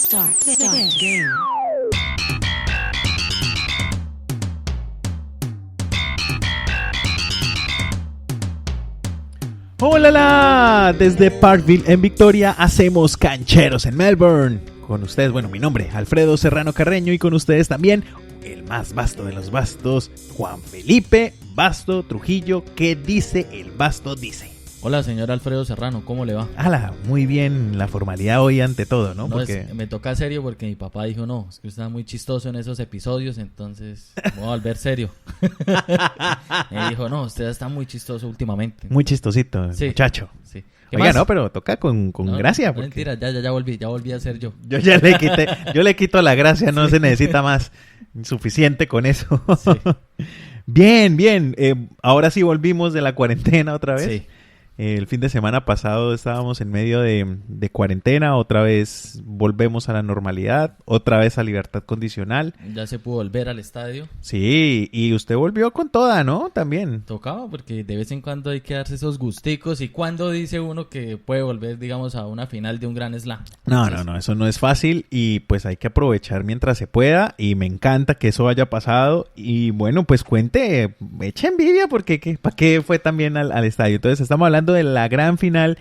Start game. ¡Hola! Desde Parkville en Victoria hacemos Cancheros en Melbourne. Con ustedes, bueno, mi nombre, Alfredo Serrano Carreño, y con ustedes también, el más vasto de los vastos, Juan Felipe Vasto Trujillo. ¿Qué dice el vasto dice? Hola, señor Alfredo Serrano, ¿cómo le va? ¡Hala! Muy bien, la formalidad hoy ante todo, ¿no? Porque me toca serio porque mi papá dijo, no, es que usted está muy chistoso en esos episodios, entonces me voy a volver serio. Me dijo, no, usted está muy chistoso últimamente. Muy chistosito, sí, muchacho. Sí. Oiga, más? No, pero toca con no, gracia. No, porque... mentira, ya volví a ser yo. Yo ya le quito la gracia, no se necesita más. Suficiente con eso. Sí. Bien. Ahora sí volvimos de la cuarentena otra vez. Sí. El fin de semana pasado estábamos en medio de cuarentena, otra vez volvemos a la normalidad, otra vez a libertad condicional. Ya se pudo volver al estadio. Sí, y usted volvió con toda, ¿no? También. Tocaba, porque de vez en cuando hay que darse esos gusticos. ¿Y cuándo dice uno que puede volver, digamos, a una final de un Grand Slam? No, eso no es fácil y pues hay que aprovechar mientras se pueda, y me encanta que eso haya pasado. Y bueno, pues cuente, eche envidia porque ¿para qué fue también al estadio? Entonces estamos hablando de la gran final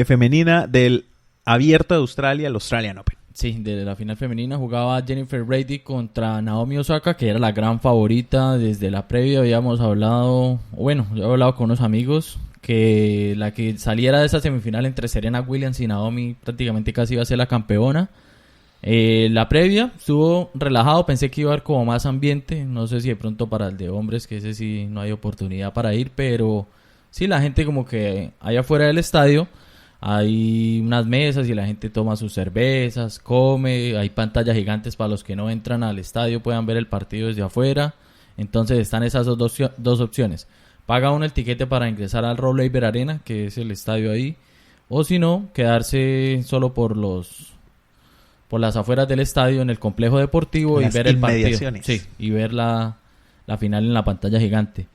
femenina del Abierto de Australia, el Australian Open. Sí, de la final femenina jugaba Jennifer Brady contra Naomi Osaka, que era la gran favorita. Desde la previa habíamos hablado, yo he hablado con unos amigos que la que saliera de esa semifinal entre Serena Williams y Naomi prácticamente casi iba a ser la campeona. La previa estuvo relajado, pensé que iba a haber como más ambiente, no sé si de pronto para el de hombres, que ese sí no hay oportunidad para ir, pero sí, la gente como que allá afuera del estadio hay unas mesas y la gente toma sus cervezas, come, hay pantallas gigantes para los que no entran al estadio, puedan ver el partido desde afuera. Entonces están esas dos opciones. Paga uno el tiquete para ingresar al Rod Laver Arena, que es el estadio ahí, o si no, quedarse solo por las afueras del estadio en el complejo deportivo y ver el partido. Sí, y ver la final en la pantalla gigante.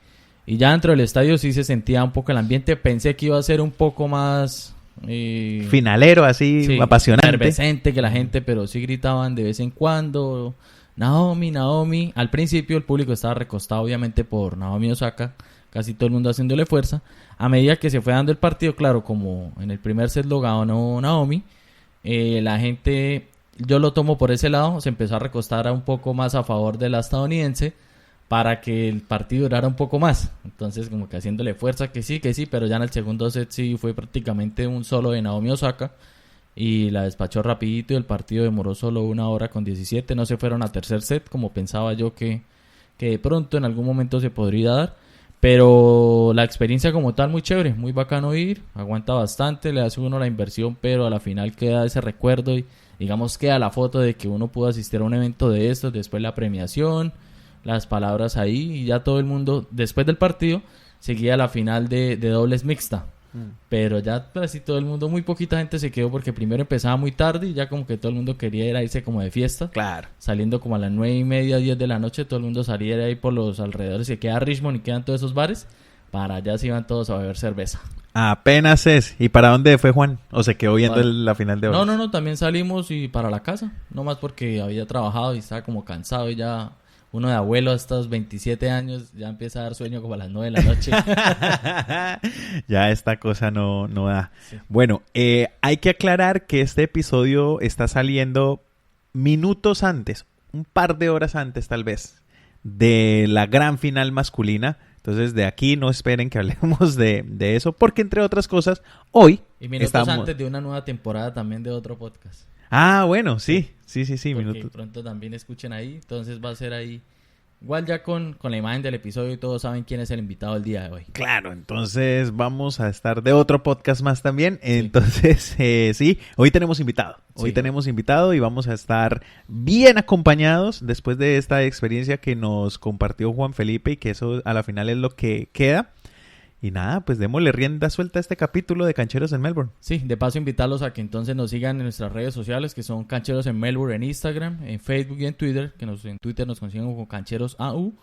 Y ya dentro del estadio sí se sentía un poco el ambiente. Pensé que iba a ser un poco más finalero, así, sí, apasionante, efervescente que la gente, pero sí gritaban de vez en cuando Naomi. Al principio el público estaba recostado obviamente por Naomi Osaka, casi todo el mundo haciéndole fuerza. A medida que se fue dando el partido, claro, como en el primer set lo ganó Naomi, la gente, yo lo tomo por ese lado, se empezó a recostar un poco más a favor de la estadounidense para que el partido durara un poco más. Entonces como que haciéndole fuerza que sí, pero ya en el segundo set sí fue prácticamente un solo de Naomi Osaka y la despachó rapidito, y el partido demoró solo 1 hora con 17. No se fueron a tercer set como pensaba yo que de pronto en algún momento se podría dar, pero la experiencia como tal muy chévere, muy bacano ir, aguanta bastante, le hace uno la inversión, pero a la final queda ese recuerdo y digamos queda la foto de que uno pudo asistir a un evento de estos, después la premiación, las palabras ahí, y ya todo el mundo, después del partido, seguía la final de dobles mixta. Pero ya casi todo el mundo, muy poquita gente se quedó porque primero empezaba muy tarde y ya como que todo el mundo quería irse como de fiesta. Claro. Saliendo como a las 9:30, 10 de la noche, todo el mundo salía de ahí por los alrededores, se queda Richmond y quedan todos esos bares, para allá se iban todos a beber cerveza. Apenas es. ¿Y para dónde fue Juan? ¿O se quedó viendo la final de hoy? No, también salimos y para la casa, no más porque había trabajado y estaba como cansado y ya... Uno de abuelo a estos 27 años ya empieza a dar sueño como a las 9 de la noche. Ya esta cosa no da. Sí. Bueno, hay que aclarar que este episodio está saliendo minutos antes, un par de horas antes tal vez, de la gran final masculina. Entonces de aquí no esperen que hablemos de eso, porque entre otras cosas, hoy y minutos antes de una nueva temporada también de otro podcast. Ah, bueno, sí. Porque minutos. Pronto también escuchen ahí, entonces va a ser ahí. Igual ya con la imagen del episodio y todos saben quién es el invitado del día de hoy. Claro, entonces vamos a estar de otro podcast más también. Entonces, sí, hoy tenemos invitado. Hoy tenemos invitado y vamos a estar bien acompañados después de esta experiencia que nos compartió Juan Felipe, y que eso a la final es lo que queda. Y nada, pues démosle rienda suelta a este capítulo de Cancheros en Melbourne. Sí, de paso invitarlos a que entonces nos sigan en nuestras redes sociales, que son Cancheros en Melbourne en Instagram, en Facebook y en Twitter, que en Twitter nos consiguen como Cancheros AU,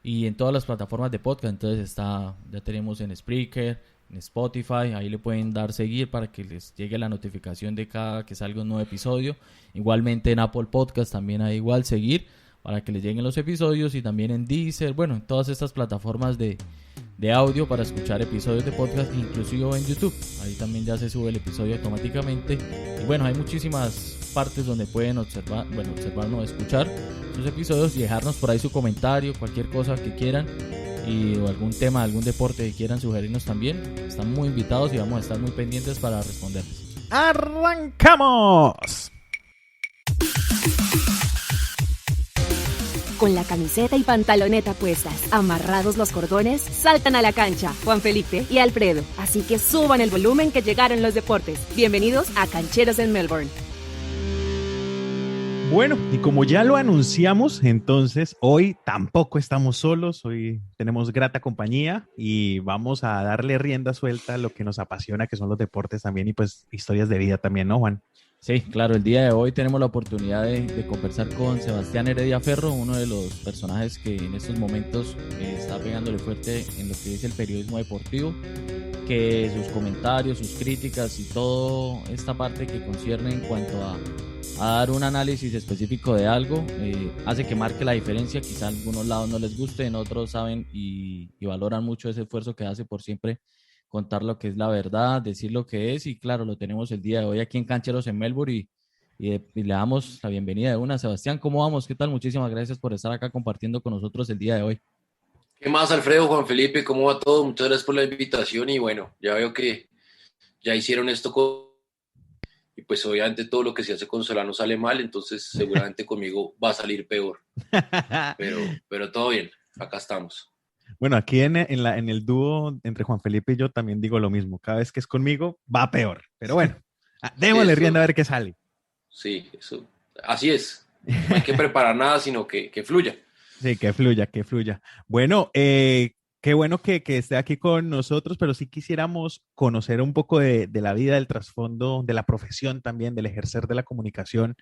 y en todas las plataformas de podcast. Entonces ya tenemos en Spreaker, en Spotify, ahí le pueden dar seguir para que les llegue la notificación de cada que salga un nuevo episodio. Igualmente en Apple Podcast también hay igual seguir para que les lleguen los episodios, y también en Deezer, bueno, en todas estas plataformas de audio para escuchar episodios de podcast, inclusive en YouTube. Ahí también ya se sube el episodio automáticamente. Y bueno, hay muchísimas partes donde pueden observar, no, escuchar sus episodios y dejarnos por ahí su comentario, cualquier cosa que quieran, y o algún tema, algún deporte que quieran sugerirnos también. Están muy invitados y vamos a estar muy pendientes para responderles. ¡Arrancamos! Con la camiseta y pantaloneta puestas, amarrados los cordones, saltan a la cancha Juan Felipe y Alfredo. Así que suban el volumen que llegaron los deportes. Bienvenidos a Cancheros en Melbourne. Bueno, y como ya lo anunciamos, entonces hoy tampoco estamos solos, hoy tenemos grata compañía y vamos a darle rienda suelta a lo que nos apasiona, que son los deportes también y pues historias de vida también, ¿no, Juan? Sí, claro, el día de hoy tenemos la oportunidad de conversar con Sebastián Heredia Ferro, uno de los personajes que en estos momentos está pegándole fuerte en lo que es el periodismo deportivo, que sus comentarios, sus críticas y toda esta parte que concierne en cuanto a dar un análisis específico de algo, hace que marque la diferencia. Quizá en algunos lados no les guste, en otros saben y valoran mucho ese esfuerzo que hace por siempre contar lo que es la verdad, decir lo que es, y claro, lo tenemos el día de hoy aquí en Cancheros en Melbourne y le damos la bienvenida de una. Sebastián, ¿cómo vamos? ¿Qué tal? Muchísimas gracias por estar acá compartiendo con nosotros el día de hoy. ¿Qué más, Alfredo, Juan Felipe? ¿Cómo va todo? Muchas gracias por la invitación y bueno, ya veo que ya hicieron esto y pues obviamente todo lo que se hace con Solano sale mal, entonces seguramente conmigo va a salir peor, pero todo bien, acá estamos. Bueno, aquí en el dúo entre Juan Felipe y yo también digo lo mismo. Cada vez que es conmigo, va peor. Pero bueno, démosle rienda a ver qué sale. Sí, eso. Así es. No hay que preparar nada, sino que fluya. Sí, que fluya, que fluya. Bueno, qué bueno que esté aquí con nosotros, pero sí quisiéramos conocer un poco de la vida, del trasfondo, de la profesión también, del ejercer de la comunicación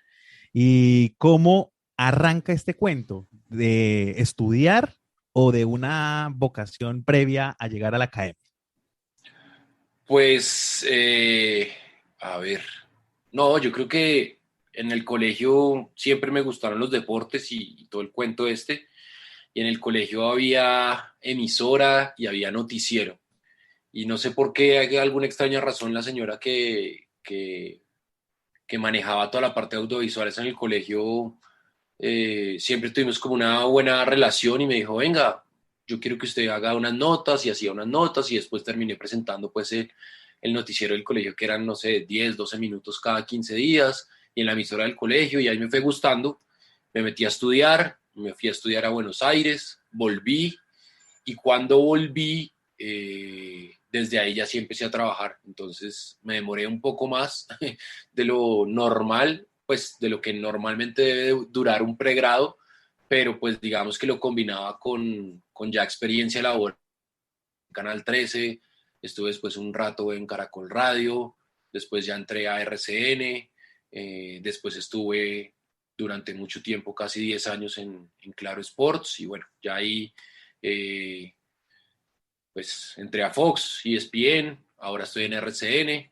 y cómo arranca este cuento de estudiar o de una vocación previa a llegar a la academia. Pues, a ver, no, yo creo que en el colegio siempre me gustaron los deportes y todo el cuento este, y en el colegio había emisora y había noticiero, y no sé por qué, hay alguna extraña razón, la señora que manejaba toda la parte de audiovisuales en el colegio, siempre tuvimos como una buena relación y me dijo, venga, yo quiero que usted haga unas notas, y hacía unas notas y después terminé presentando pues el noticiero del colegio, que eran, no sé, 10, 12 minutos cada 15 días, y en la emisora del colegio, y ahí me fue gustando, me metí a estudiar, me fui a estudiar a Buenos Aires, volví, y cuando volví, desde ahí ya sí empecé a trabajar, entonces me demoré un poco más de lo normal, pues de lo que normalmente debe durar un pregrado, pero pues digamos que lo combinaba con ya experiencia laboral en Canal 13, estuve después un rato en Caracol Radio, después ya entré a RCN, después estuve durante mucho tiempo, casi 10 años en Claro Sports, y bueno, ya ahí pues entré a Fox, ESPN, ahora estoy en RCN,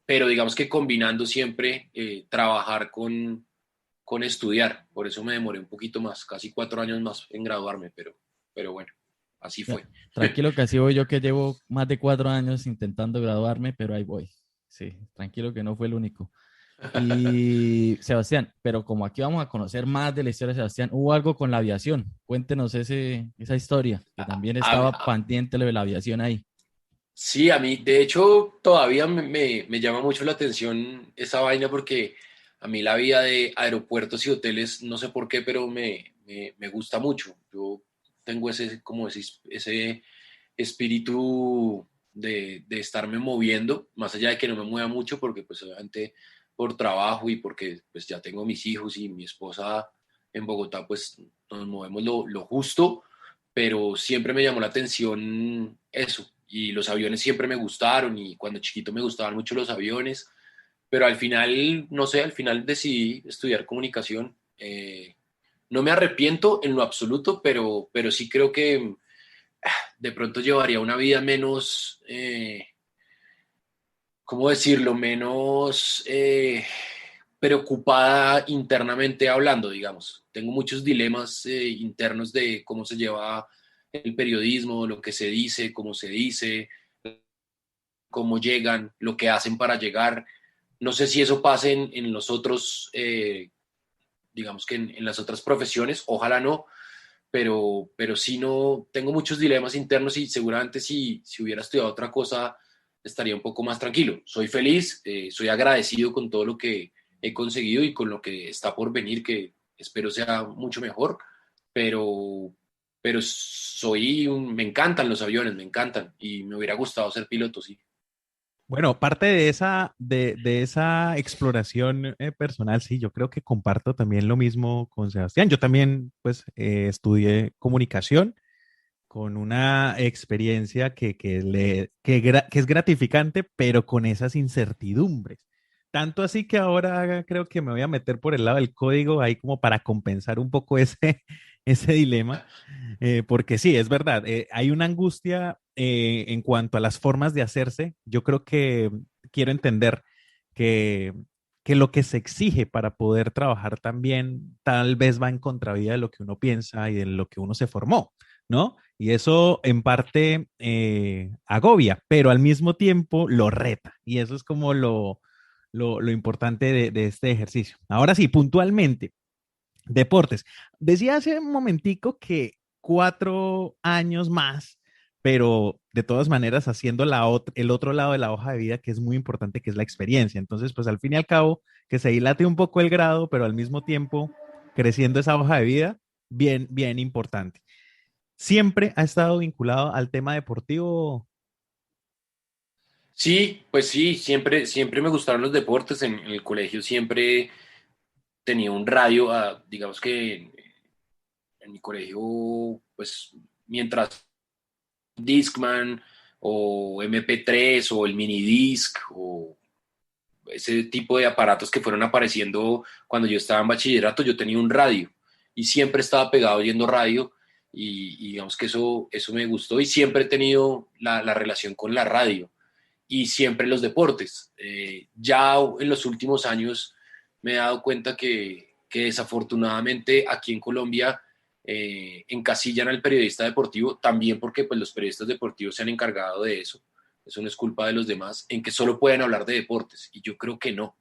pero digamos que combinando siempre trabajar con estudiar, por eso me demoré un poquito más, casi 4 años más en graduarme, pero bueno, así fue. Tranquilo que así voy yo, que llevo más de 4 años intentando graduarme, pero ahí voy. Sí, tranquilo que no fue el único. Y Sebastián, pero como aquí vamos a conocer más de la historia de Sebastián, hubo algo con la aviación. Cuéntenos esa historia, que también estaba pendiente de la aviación ahí. Sí, a mí, de hecho, todavía me llama mucho la atención esa vaina, porque a mí la vida de aeropuertos y hoteles, no sé por qué, pero me gusta mucho. Yo tengo ese espíritu de estarme moviendo, más allá de que no me mueva mucho, porque pues obviamente por trabajo y porque pues ya tengo mis hijos y mi esposa en Bogotá, pues nos movemos lo justo, pero siempre me llamó la atención eso, y los aviones siempre me gustaron, y cuando chiquito me gustaban mucho los aviones, pero al final, no sé, al final decidí estudiar comunicación. No me arrepiento en lo absoluto, pero sí creo que de pronto llevaría una vida menos, ¿cómo decirlo? Menos preocupada internamente hablando, digamos. Tengo muchos dilemas internos de cómo se lleva el periodismo, lo que se dice, cómo se dice, cómo llegan, lo que hacen para llegar. No sé si eso pase en los otros, digamos que en las otras profesiones, ojalá no, pero sí no, tengo muchos dilemas internos y seguramente si hubiera estudiado otra cosa estaría un poco más tranquilo. Soy feliz, soy agradecido con todo lo que he conseguido y con lo que está por venir, que espero sea mucho mejor, pero, me encantan los aviones, me encantan y me hubiera gustado ser piloto, sí. Bueno, parte de esa exploración personal, sí, yo creo que comparto también lo mismo con Sebastián. Yo también, pues, estudié comunicación con una experiencia que es gratificante, pero con esas incertidumbres. Tanto así que ahora creo que me voy a meter por el lado del código ahí como para compensar un poco ese dilema, porque sí, es verdad, hay una angustia en cuanto a las formas de hacerse. Yo creo que quiero entender que, que lo que se exige para poder trabajar también tal vez va en contravía de lo que uno piensa y de lo que uno se formó, ¿no? Y eso en parte agobia, pero al mismo tiempo lo reta. Y eso es como lo importante de este ejercicio. Ahora sí, puntualmente, deportes. Decía hace un momentico que 4 años más, pero de todas maneras haciendo el otro lado de la hoja de vida que es muy importante, que es la experiencia. Entonces, pues al fin y al cabo, que se dilate un poco el grado, pero al mismo tiempo creciendo esa hoja de vida, bien, bien importante. ¿Siempre ha estado vinculado al tema deportivo? Sí, pues sí, siempre me gustaron los deportes. En el colegio siempre tenía un radio, digamos que en mi colegio, pues mientras Discman o MP3 o el minidisc o ese tipo de aparatos que fueron apareciendo cuando yo estaba en bachillerato, yo tenía un radio y siempre estaba pegado oyendo radio y digamos que eso me gustó y siempre he tenido la relación con la radio y siempre los deportes. Ya en los últimos años me he dado cuenta que desafortunadamente aquí en Colombia encasillan al periodista deportivo, también porque pues, los periodistas deportivos se han encargado de eso no es culpa de los demás, en que solo pueden hablar de deportes, y yo creo que no.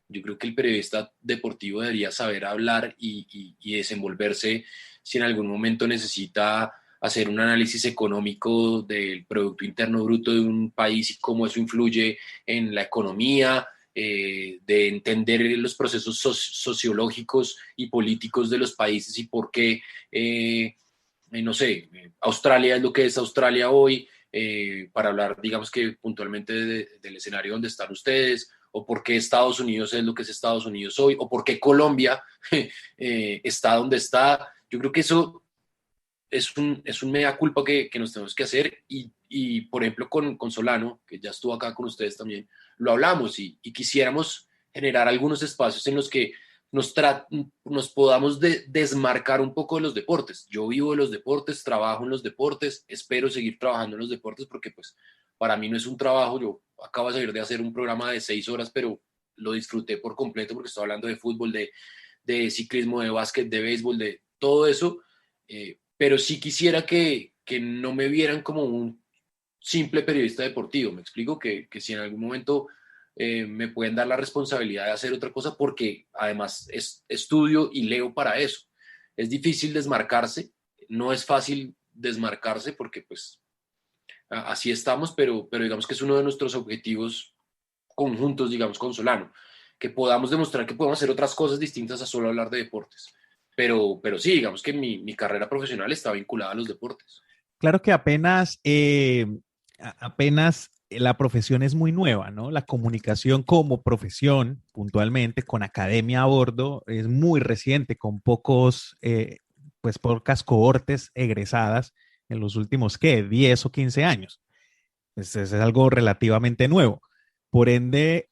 Yo creo que el periodista deportivo debería saber hablar y desenvolverse si en algún momento necesita hacer un análisis económico del Producto Interno Bruto de un país y cómo eso influye en la economía, de entender los procesos sociológicos y políticos de los países y por qué, no sé, Australia es lo que es Australia hoy, para hablar, digamos que puntualmente del escenario donde están ustedes, o por qué Estados Unidos es lo que es Estados Unidos hoy, o por qué Colombia está donde está. Yo creo que eso es un mea culpa que nos tenemos que hacer y por ejemplo, con Solano, que ya estuvo acá con ustedes también, lo hablamos y quisiéramos generar algunos espacios en los que nos podamos desmarcar un poco de los deportes. Yo vivo de los deportes, trabajo en los deportes, espero seguir trabajando en los deportes porque pues para mí no es un trabajo. Yo acabo de salir de hacer un programa de 6 horas, pero lo disfruté por completo porque estoy hablando de fútbol, de ciclismo, de básquet, de béisbol, de todo eso. Pero sí quisiera que no me vieran como un simple periodista deportivo. Me explico que si en algún momento me pueden dar la responsabilidad de hacer otra cosa, porque además estudio y leo para eso. Es difícil desmarcarse, no es fácil desmarcarse porque pues así estamos, pero digamos que es uno de nuestros objetivos conjuntos, digamos, con Solano, que podamos demostrar que podemos hacer otras cosas distintas a solo hablar de deportes. Pero sí, digamos que mi carrera profesional está vinculada a los deportes. Claro que apenas la profesión es muy nueva, ¿no? La comunicación como profesión, puntualmente, con academia a bordo, es muy reciente, con pues pocas cohortes egresadas en los últimos, ¿qué? 10 o 15 años. Pues es algo relativamente nuevo. Por ende,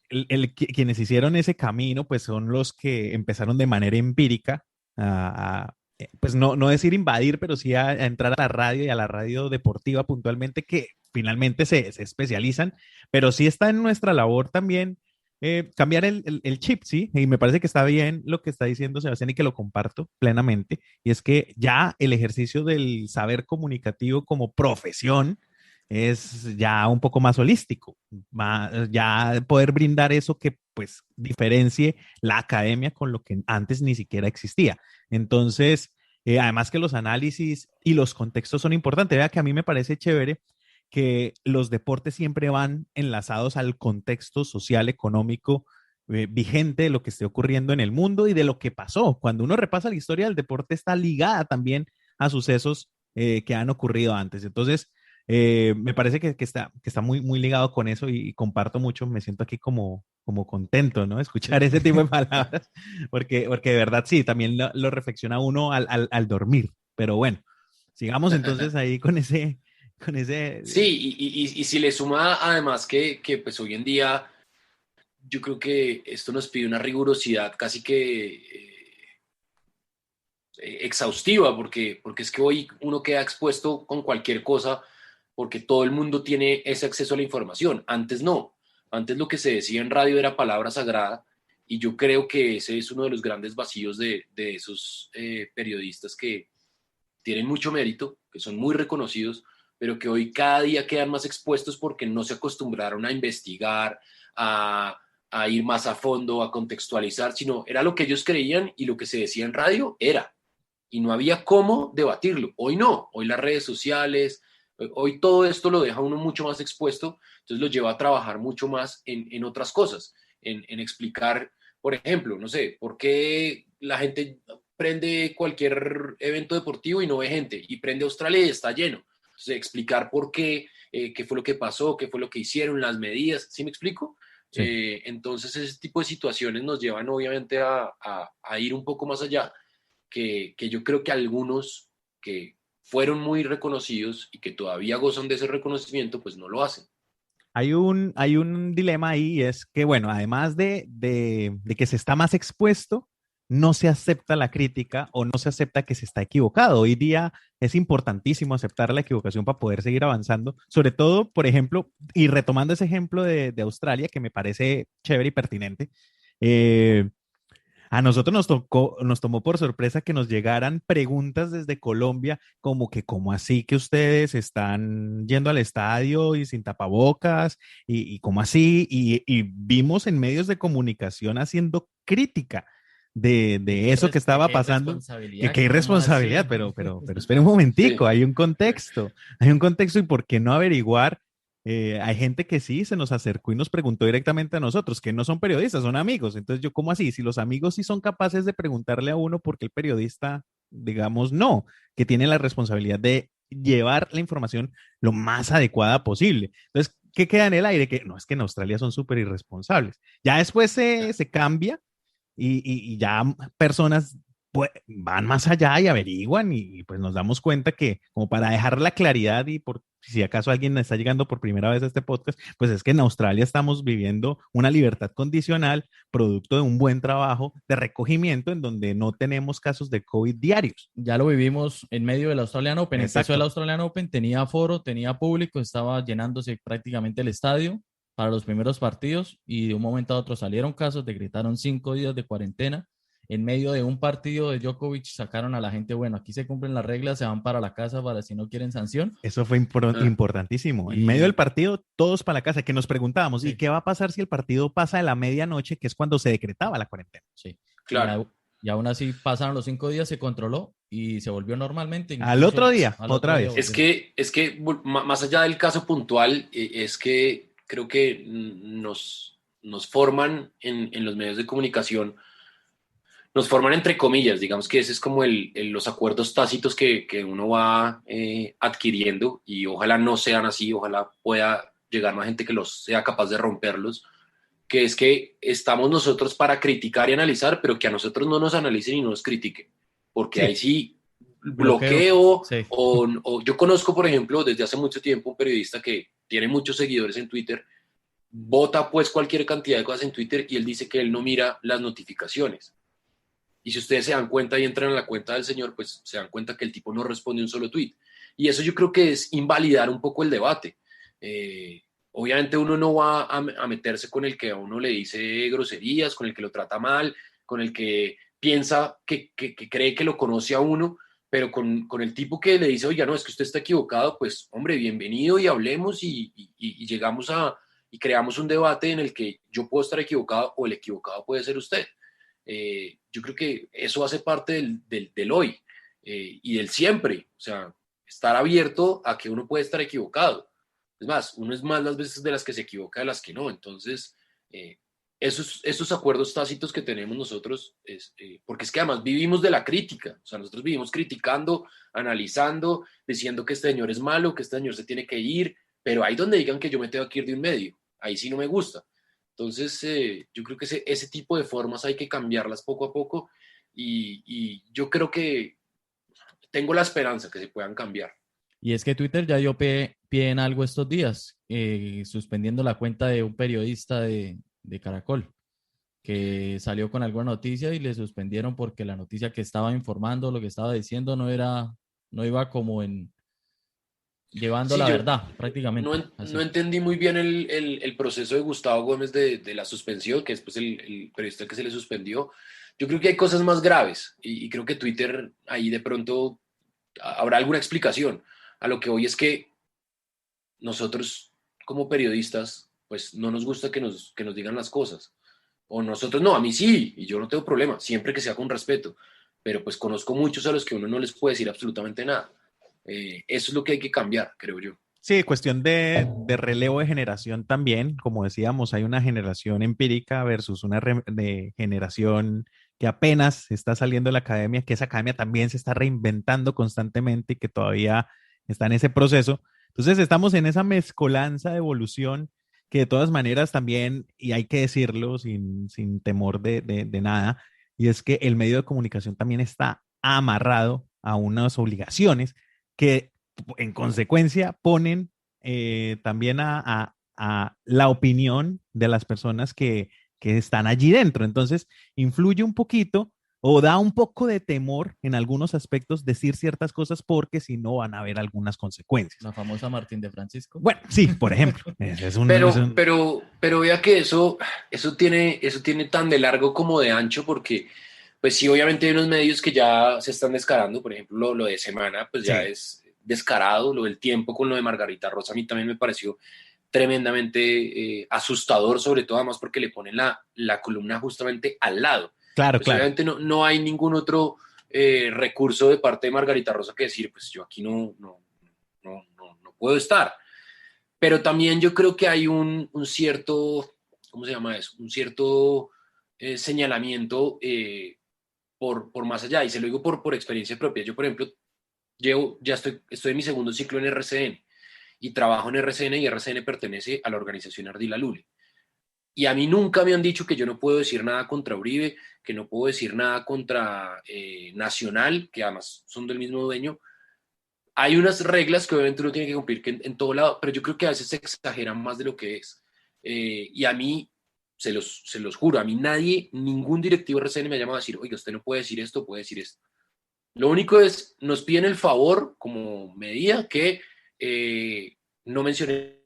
quienes hicieron ese camino, pues son los que empezaron de manera empírica a pues no decir invadir, pero sí a entrar a la radio y a la radio deportiva puntualmente, que finalmente se especializan, pero sí está en nuestra labor también cambiar el chip, ¿sí? Y me parece que está bien lo que está diciendo Sebastián y que lo comparto plenamente, y es que ya el ejercicio del saber comunicativo como profesión es ya un poco más holístico, ya poder brindar eso que pues diferencie la academia con lo que antes ni siquiera existía. Entonces, además que los análisis y los contextos son importantes. Vea que a mí me parece chévere que los deportes siempre van enlazados al contexto social, económico, vigente de lo que esté ocurriendo en el mundo y de lo que pasó. Cuando uno repasa la historia del deporte está ligada también a sucesos que han ocurrido antes. Entonces, me parece que está muy, muy ligado con eso y comparto mucho, me siento aquí como contento, ¿no? Escuchar ese tipo de palabras, porque de verdad sí, también lo reflexiona uno al dormir. Pero bueno, sigamos entonces ahí con ese. Sí, y si le suma además que pues hoy en día yo creo que esto nos pide una rigurosidad casi que exhaustiva, porque es que hoy uno queda expuesto con cualquier cosa porque todo el mundo tiene ese acceso a la información. Antes no. Antes lo que se decía en radio era palabra sagrada y yo creo que ese es uno de los grandes vacíos de esos periodistas que tienen mucho mérito, que son muy reconocidos, pero que hoy cada día quedan más expuestos porque no se acostumbraron a investigar, a ir más a fondo, a contextualizar, sino era lo que ellos creían y lo que se decía en radio era. Y no había cómo debatirlo. Hoy no, hoy las redes sociales, hoy todo esto lo deja uno mucho más expuesto, entonces lo lleva a trabajar mucho más en otras cosas, en explicar, por ejemplo, no sé, por qué la gente prende cualquier evento deportivo y no ve gente, y prende Australia y está lleno. Entonces, explicar por qué, qué fue lo que pasó, qué fue lo que hicieron, las medidas, ¿sí me explico? Sí. Entonces, ese tipo de situaciones nos llevan obviamente a ir un poco más allá, que yo creo que algunos que fueron muy reconocidos y que todavía gozan de ese reconocimiento, pues no lo hacen. Hay un dilema ahí, y es que, bueno, además de que se está más expuesto, no se acepta la crítica o no se acepta que se está equivocado. Hoy día es importantísimo aceptar la equivocación para poder seguir avanzando, sobre todo, por ejemplo, y retomando ese ejemplo de Australia, que me parece chévere y pertinente. A nosotros nos tomó por sorpresa que nos llegaran preguntas desde Colombia, como que, ¿cómo así que ustedes están yendo al estadio y sin tapabocas? Y cómo así? Y vimos en medios de comunicación haciendo crítica de eso que estaba Qué pasando, que irresponsabilidad, qué ¿cómo irresponsabilidad, así? pero espera un momentico, Sí. hay un contexto y por qué no averiguar. Hay gente que sí se nos acercó y nos preguntó directamente a nosotros, que no son periodistas, son amigos. Entonces, yo, ¿cómo así? Si los amigos sí son capaces de preguntarle a uno, ¿por qué el periodista, digamos, no? Que tiene la responsabilidad de llevar la información lo más adecuada posible. Entonces, ¿qué queda en el aire? Que no, es que en Australia son súper irresponsables. Ya después se cambia y ya personas pues, van más allá y averiguan y pues nos damos cuenta que como para dejar la claridad y por si acaso alguien está llegando por primera vez a este podcast, pues es que en Australia estamos viviendo una libertad condicional producto de un buen trabajo de recogimiento en donde no tenemos casos de COVID diarios. Ya lo vivimos en medio del Australian Open. Empezó el Exacto. Australian Open, tenía aforo, tenía público, estaba llenándose prácticamente el estadio para los primeros partidos y de un momento a otro salieron casos, decretaron 5 días de cuarentena. En medio de un partido de Djokovic sacaron a la gente, bueno, aquí se cumplen las reglas, se van para la casa para si no quieren sanción. Eso fue Ah, importantísimo. En medio del Y partido, todos para la casa, que nos preguntábamos, ¿y sí, qué va a pasar si el partido pasa de la medianoche, que es cuando se decretaba la cuarentena? sí. Y, claro. y aún así pasaron los 5 días, se contró y se volvió normalmente, Al otro incluso día, al otra otro día vez. volvió. Es que más allá del caso puntual, es que creo que nos forman en los medios de comunicación, nos forman entre comillas, digamos que ese es como los acuerdos tácitos que uno va adquiriendo y ojalá no sean así, ojalá pueda llegar más gente que los sea capaz de romperlos, que es que estamos nosotros para criticar y analizar, pero que a nosotros no nos analicen y no nos critiquen, porque ahí Sí, sí Bloqueo, bloqueo sí. o yo conozco, por ejemplo, desde hace mucho tiempo un periodista que tiene muchos seguidores en Twitter, vota pues cualquier cantidad de cosas en Twitter y él dice que él no mira las notificaciones. Y si ustedes se dan cuenta y entran a la cuenta del señor, pues se dan cuenta que el tipo no responde un solo tweet. Y eso yo creo que es invalidar un poco el debate. Obviamente uno no va a meterse con el que a uno le dice groserías, con el que lo trata mal, con el que piensa que cree que lo conoce a uno, pero con el tipo que le dice, oiga, no, es que usted está equivocado, pues hombre, bienvenido y hablemos y llegamos y creamos un debate en el que yo puedo estar equivocado o el equivocado puede ser usted. Yo creo que eso hace parte del hoy y del siempre, o sea, estar abierto a que uno puede estar equivocado. Es más, uno es más las veces de las que se equivoca de las que no. Entonces, esos acuerdos tácitos que tenemos nosotros, porque es que además vivimos de la crítica, o sea, nosotros vivimos criticando, analizando, diciendo que este señor es malo, que este señor se tiene que ir, pero ahí donde digan que yo me tengo que ir de un medio, ahí sí no me gusta. Entonces, yo creo que ese tipo de formas hay que cambiarlas poco a poco y yo creo que tengo la esperanza que se puedan cambiar. Y es que Twitter ya dio pie en algo estos días, suspendiendo la cuenta de un periodista de Caracol, que salió con alguna noticia y le suspendieron porque la noticia que estaba informando, lo que estaba diciendo, no iba como llevando Sí, la yo verdad, prácticamente. no entendí muy bien el proceso de Gustavo Gómez de la suspensión, que es pues, el periodista que se le suspendió. Yo creo que hay cosas más graves y creo que Twitter ahí de pronto habrá alguna explicación. A lo que hoy es que nosotros como periodistas pues no nos gusta que nos digan las cosas. O nosotros no, a mí sí, y yo no tengo problema, siempre que sea con respeto. Pero pues conozco muchos a los que uno no les puede decir absolutamente nada. Eso es lo que hay que cambiar, creo yo. Sí, cuestión de relevo de generación también. Como decíamos, hay una generación empírica versus una de generación que apenas está saliendo de la academia, que esa academia también se está reinventando constantemente y que todavía está en ese proceso. Entonces, estamos en esa mezcolanza de evolución que de todas maneras también, y hay que decirlo sin temor de nada, y es que el medio de comunicación también está amarrado a unas obligaciones que en consecuencia ponen también a la opinión de las personas que están allí dentro. Entonces, influye un poquito o da un poco de temor en algunos aspectos decir ciertas cosas porque si no van a haber algunas consecuencias. La famosa Martín de Francisco. Bueno, sí, por ejemplo. Pero vea que eso tiene tan de largo como de ancho porque pues sí, obviamente hay unos medios que ya se están descarando, por ejemplo, lo de Semana, pues ya Sí. es descarado, lo del Tiempo con lo de Margarita Rosa, a mí también me pareció tremendamente asustador, sobre todo además porque le ponen la columna justamente al lado. Claro, Pues claro. obviamente no hay ningún otro recurso de parte de Margarita Rosa que decir, pues yo aquí no puedo estar. Pero también yo creo que hay un cierto, ¿cómo se llama eso? Un cierto señalamiento por más allá, y se lo digo por experiencia propia. Yo, por ejemplo, estoy en mi segundo ciclo en RCN y trabajo en RCN y RCN pertenece a la organización Ardila Lule. Y a mí nunca me han dicho que yo no puedo decir nada contra Uribe, que no puedo decir nada contra Nacional, que además son del mismo dueño. Hay unas reglas que obviamente uno tiene que cumplir que en todo lado, pero yo creo que a veces se exageran más de lo que es. Y a mí, se los juro, a mí nadie, ningún directivo RCN me ha llamado a decir, oiga, usted no puede decir esto, puede decir esto. Lo único es, nos piden el favor, como medida, que no mencionen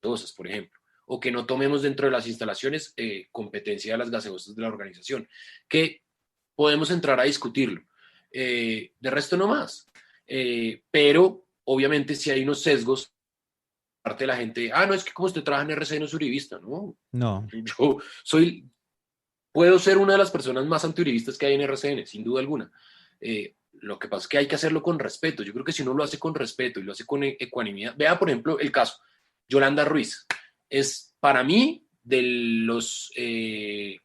cosas, por ejemplo, o que no tomemos dentro de las instalaciones competencia de las gaseosas de la organización, que podemos entrar a discutirlo. De resto, no más. Pero, obviamente, si hay unos sesgos, parte de la gente, no, es que como usted trabaja en RCN no es uribista, ¿no? No. Yo puedo ser una de las personas más antiuribistas que hay en RCN, sin duda alguna. Lo que pasa es que hay que hacerlo con respeto. Yo creo que si uno lo hace con respeto y lo hace con ecuanimidad, vea, por ejemplo, el caso, Yolanda Ruiz, es para mí, de los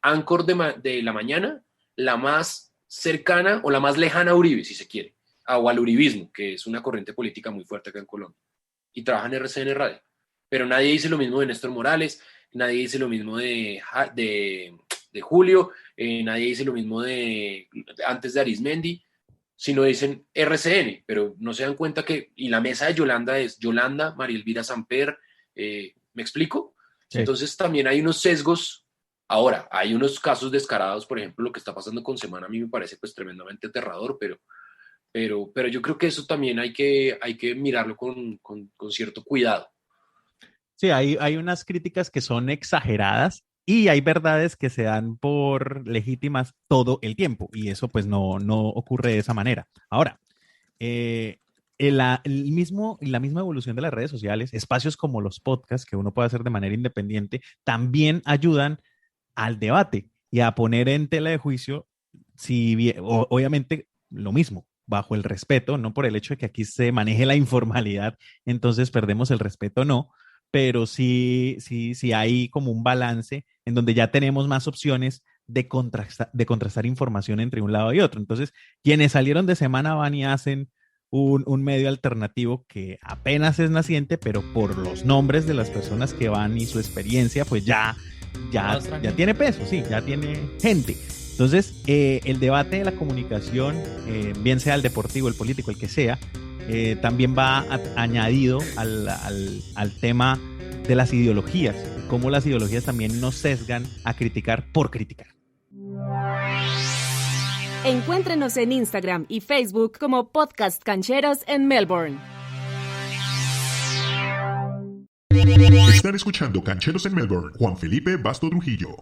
anchor de la mañana, la más cercana o la más lejana a Uribe, si se quiere, o al uribismo, que es una corriente política muy fuerte acá en Colombia, y trabaja en RCN Radio. Pero nadie dice lo mismo de Néstor Morales, nadie dice lo mismo de Julio, nadie dice lo mismo antes de Arismendi, sino dicen RCN, pero no se dan cuenta que, y la mesa de Yolanda es Yolanda, María Elvira Samper, ¿me explico? Sí. Entonces también hay unos sesgos Ahora, hay unos casos descarados, por ejemplo, lo que está pasando con Semana a mí me parece pues tremendamente aterrador, pero yo creo que eso también hay que mirarlo con cierto cuidado. Sí, hay unas críticas que son exageradas y hay verdades que se dan por legítimas todo el tiempo y eso pues no ocurre de esa manera. Ahora, la misma evolución de las redes sociales, espacios como los podcasts que uno puede hacer de manera independiente, también ayudan al debate y a poner en tela de juicio, obviamente lo mismo, bajo el respeto, no por el hecho de que aquí se maneje la informalidad, entonces perdemos el respeto, no, pero sí hay como un balance en donde ya tenemos más opciones de contrastar información entre un lado y otro. Entonces, quienes salieron de semana van y hacen un medio alternativo que apenas es naciente, pero por los nombres de las personas que van y su experiencia, pues ya tiene peso, sí, ya tiene gente. Entonces, el debate de la comunicación, bien sea el deportivo, el político, el que sea, también va añadido al tema de las ideologías, cómo las ideologías también nos sesgan a criticar por criticar. Encuéntrenos en Instagram y Facebook como Podcast Cancheros en Melbourne. Están escuchando Cancheros en Melbourne, Juan Felipe Basto Trujillo.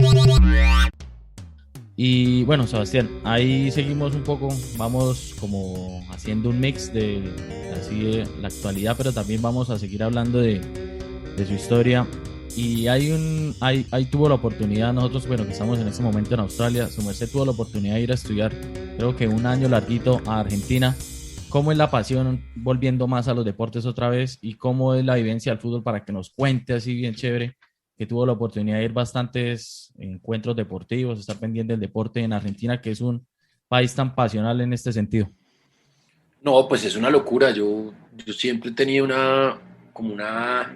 Y bueno, Sebastián, ahí seguimos un poco, vamos como haciendo un mix de así de la actualidad, pero también vamos a seguir hablando de su historia. Y ahí tuvo la oportunidad, nosotros, bueno, que estamos en este momento en Australia, su merced tuvo la oportunidad de ir a estudiar, creo que un año larguito a Argentina. ¿Cómo es la pasión volviendo más a los deportes otra vez? ¿Y cómo es la vivencia del fútbol para que nos cuente así bien chévere? Que tuvo la oportunidad de ir bastantes encuentros deportivos, estar pendiente del deporte en Argentina, que es un país tan pasional en este sentido. No, pues es una locura. Yo siempre he tenido como una,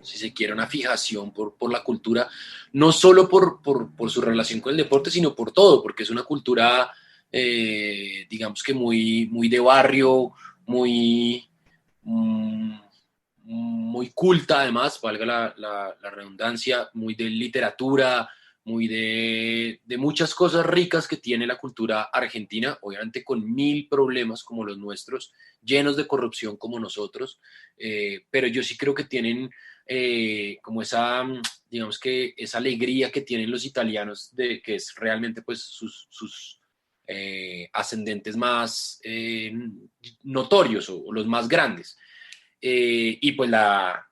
si se quiere, una fijación por la cultura, no solo por su relación con el deporte, sino por todo, porque es una cultura, digamos que muy de barrio, muy, mm, muy culta además, valga la redundancia, muy de literatura, muy de muchas cosas ricas que tiene la cultura argentina, obviamente con mil problemas como los nuestros, llenos de corrupción como nosotros, pero yo sí creo que tienen como esa, digamos que esa alegría que tienen los italianos, de que es realmente pues sus ascendentes más notorios o los más grandes. Y pues la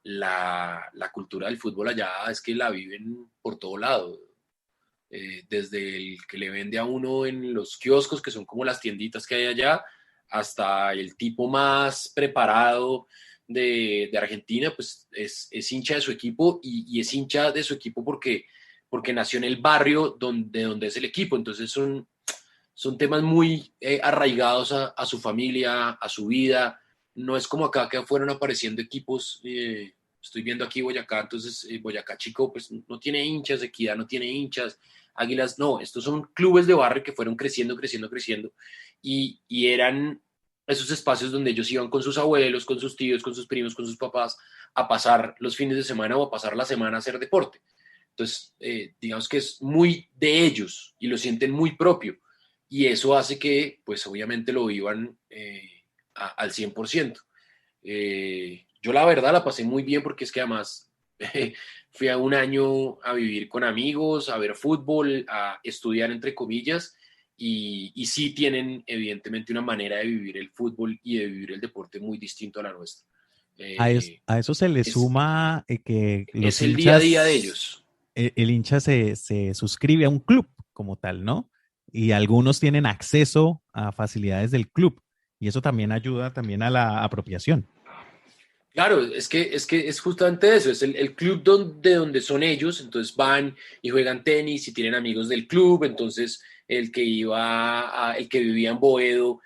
cultura del fútbol allá es que la viven por todo lado. Desde el que le vende a uno en los kioscos, que son como las tienditas que hay allá, hasta el tipo más preparado de Argentina, pues es hincha de su equipo y es hincha de su equipo porque nació en el barrio donde es el equipo. Entonces son temas muy arraigados a su familia, a su vida. No es como acá que fueron apareciendo equipos. Estoy viendo aquí Boyacá, entonces Boyacá Chico pues no tiene hinchas, Equidad no tiene hinchas, Águilas no, estos son clubes de barrio que fueron creciendo y eran esos espacios donde ellos iban con sus abuelos, con sus tíos, con sus primos, con sus papás a pasar los fines de semana o a pasar la semana a hacer deporte. Entonces, digamos que es muy de ellos y lo sienten muy propio y eso hace que pues obviamente lo vivan al 100%. Yo la verdad la pasé muy bien porque es que además fui a un año a vivir con amigos, a ver fútbol, a estudiar entre comillas y sí tienen evidentemente una manera de vivir el fútbol y de vivir el deporte muy distinto a la nuestra. A eso se le suma que los es el día a día de hinchas, ellos. el hincha se suscribe a un club como tal, ¿no? Y algunos tienen acceso a facilidades del club y eso también ayuda también a la apropiación. Claro, es que es justamente eso, es el club donde son ellos, entonces van y juegan tenis y tienen amigos del club, entonces el que vivía en Boedo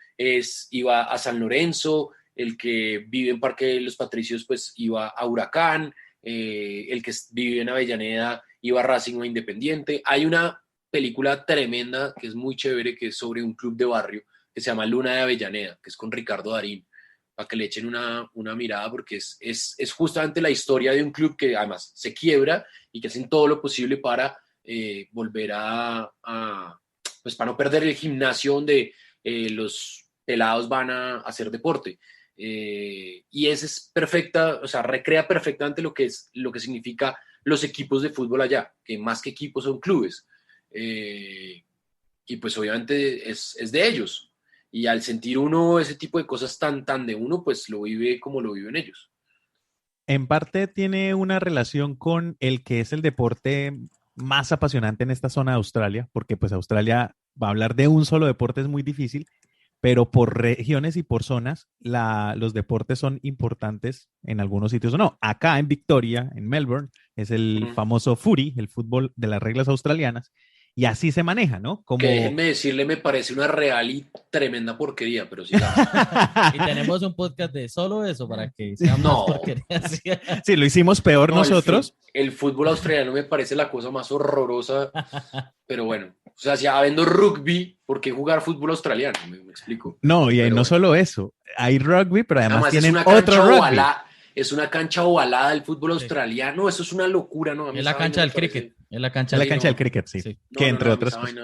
iba a San Lorenzo, el que vive en Parque de los Patricios pues iba a Huracán, el que vive en Avellaneda iba a Racing o a Independiente. Hay una película tremenda que es muy chévere, que es sobre un club de barrio, que se llama Luna de Avellaneda, que es con Ricardo Darín, para que le echen una mirada, porque es justamente la historia de un club que además se quiebra y que hacen todo lo posible para volver pues para no perder el gimnasio donde los pelados van a hacer deporte. Y esa es perfecta, o sea, recrea perfectamente lo que significa los equipos de fútbol allá, que más que equipos son clubes. Y pues obviamente es de ellos. Y al sentir uno ese tipo de cosas tan de uno, pues lo vive como lo viven ellos. En parte tiene una relación con el que es el deporte más apasionante en esta zona de Australia, porque pues Australia, va a hablar de un solo deporte es muy difícil, pero por regiones y por zonas, los deportes son importantes en algunos sitios o no. Acá en Victoria, en Melbourne, es el famoso footy, el fútbol de las reglas australianas, y así se maneja, ¿no? Que déjenme decirle, me parece una real y tremenda porquería, pero sí. Y tenemos un podcast de solo eso para que sea más porquería. Sí, lo hicimos peor nosotros. El fútbol australiano me parece la cosa más horrorosa, pero bueno. O sea, si habiendo rugby, ¿por qué jugar fútbol australiano? Me explico. No, y pero no bueno. Solo eso. Hay rugby, pero además tienen es otro rugby. Es una cancha ovalada del fútbol australiano. Eso es una locura, ¿no? Es la cancha del cricket. Es la cancha del cricket, sí. Que entre otras cosas.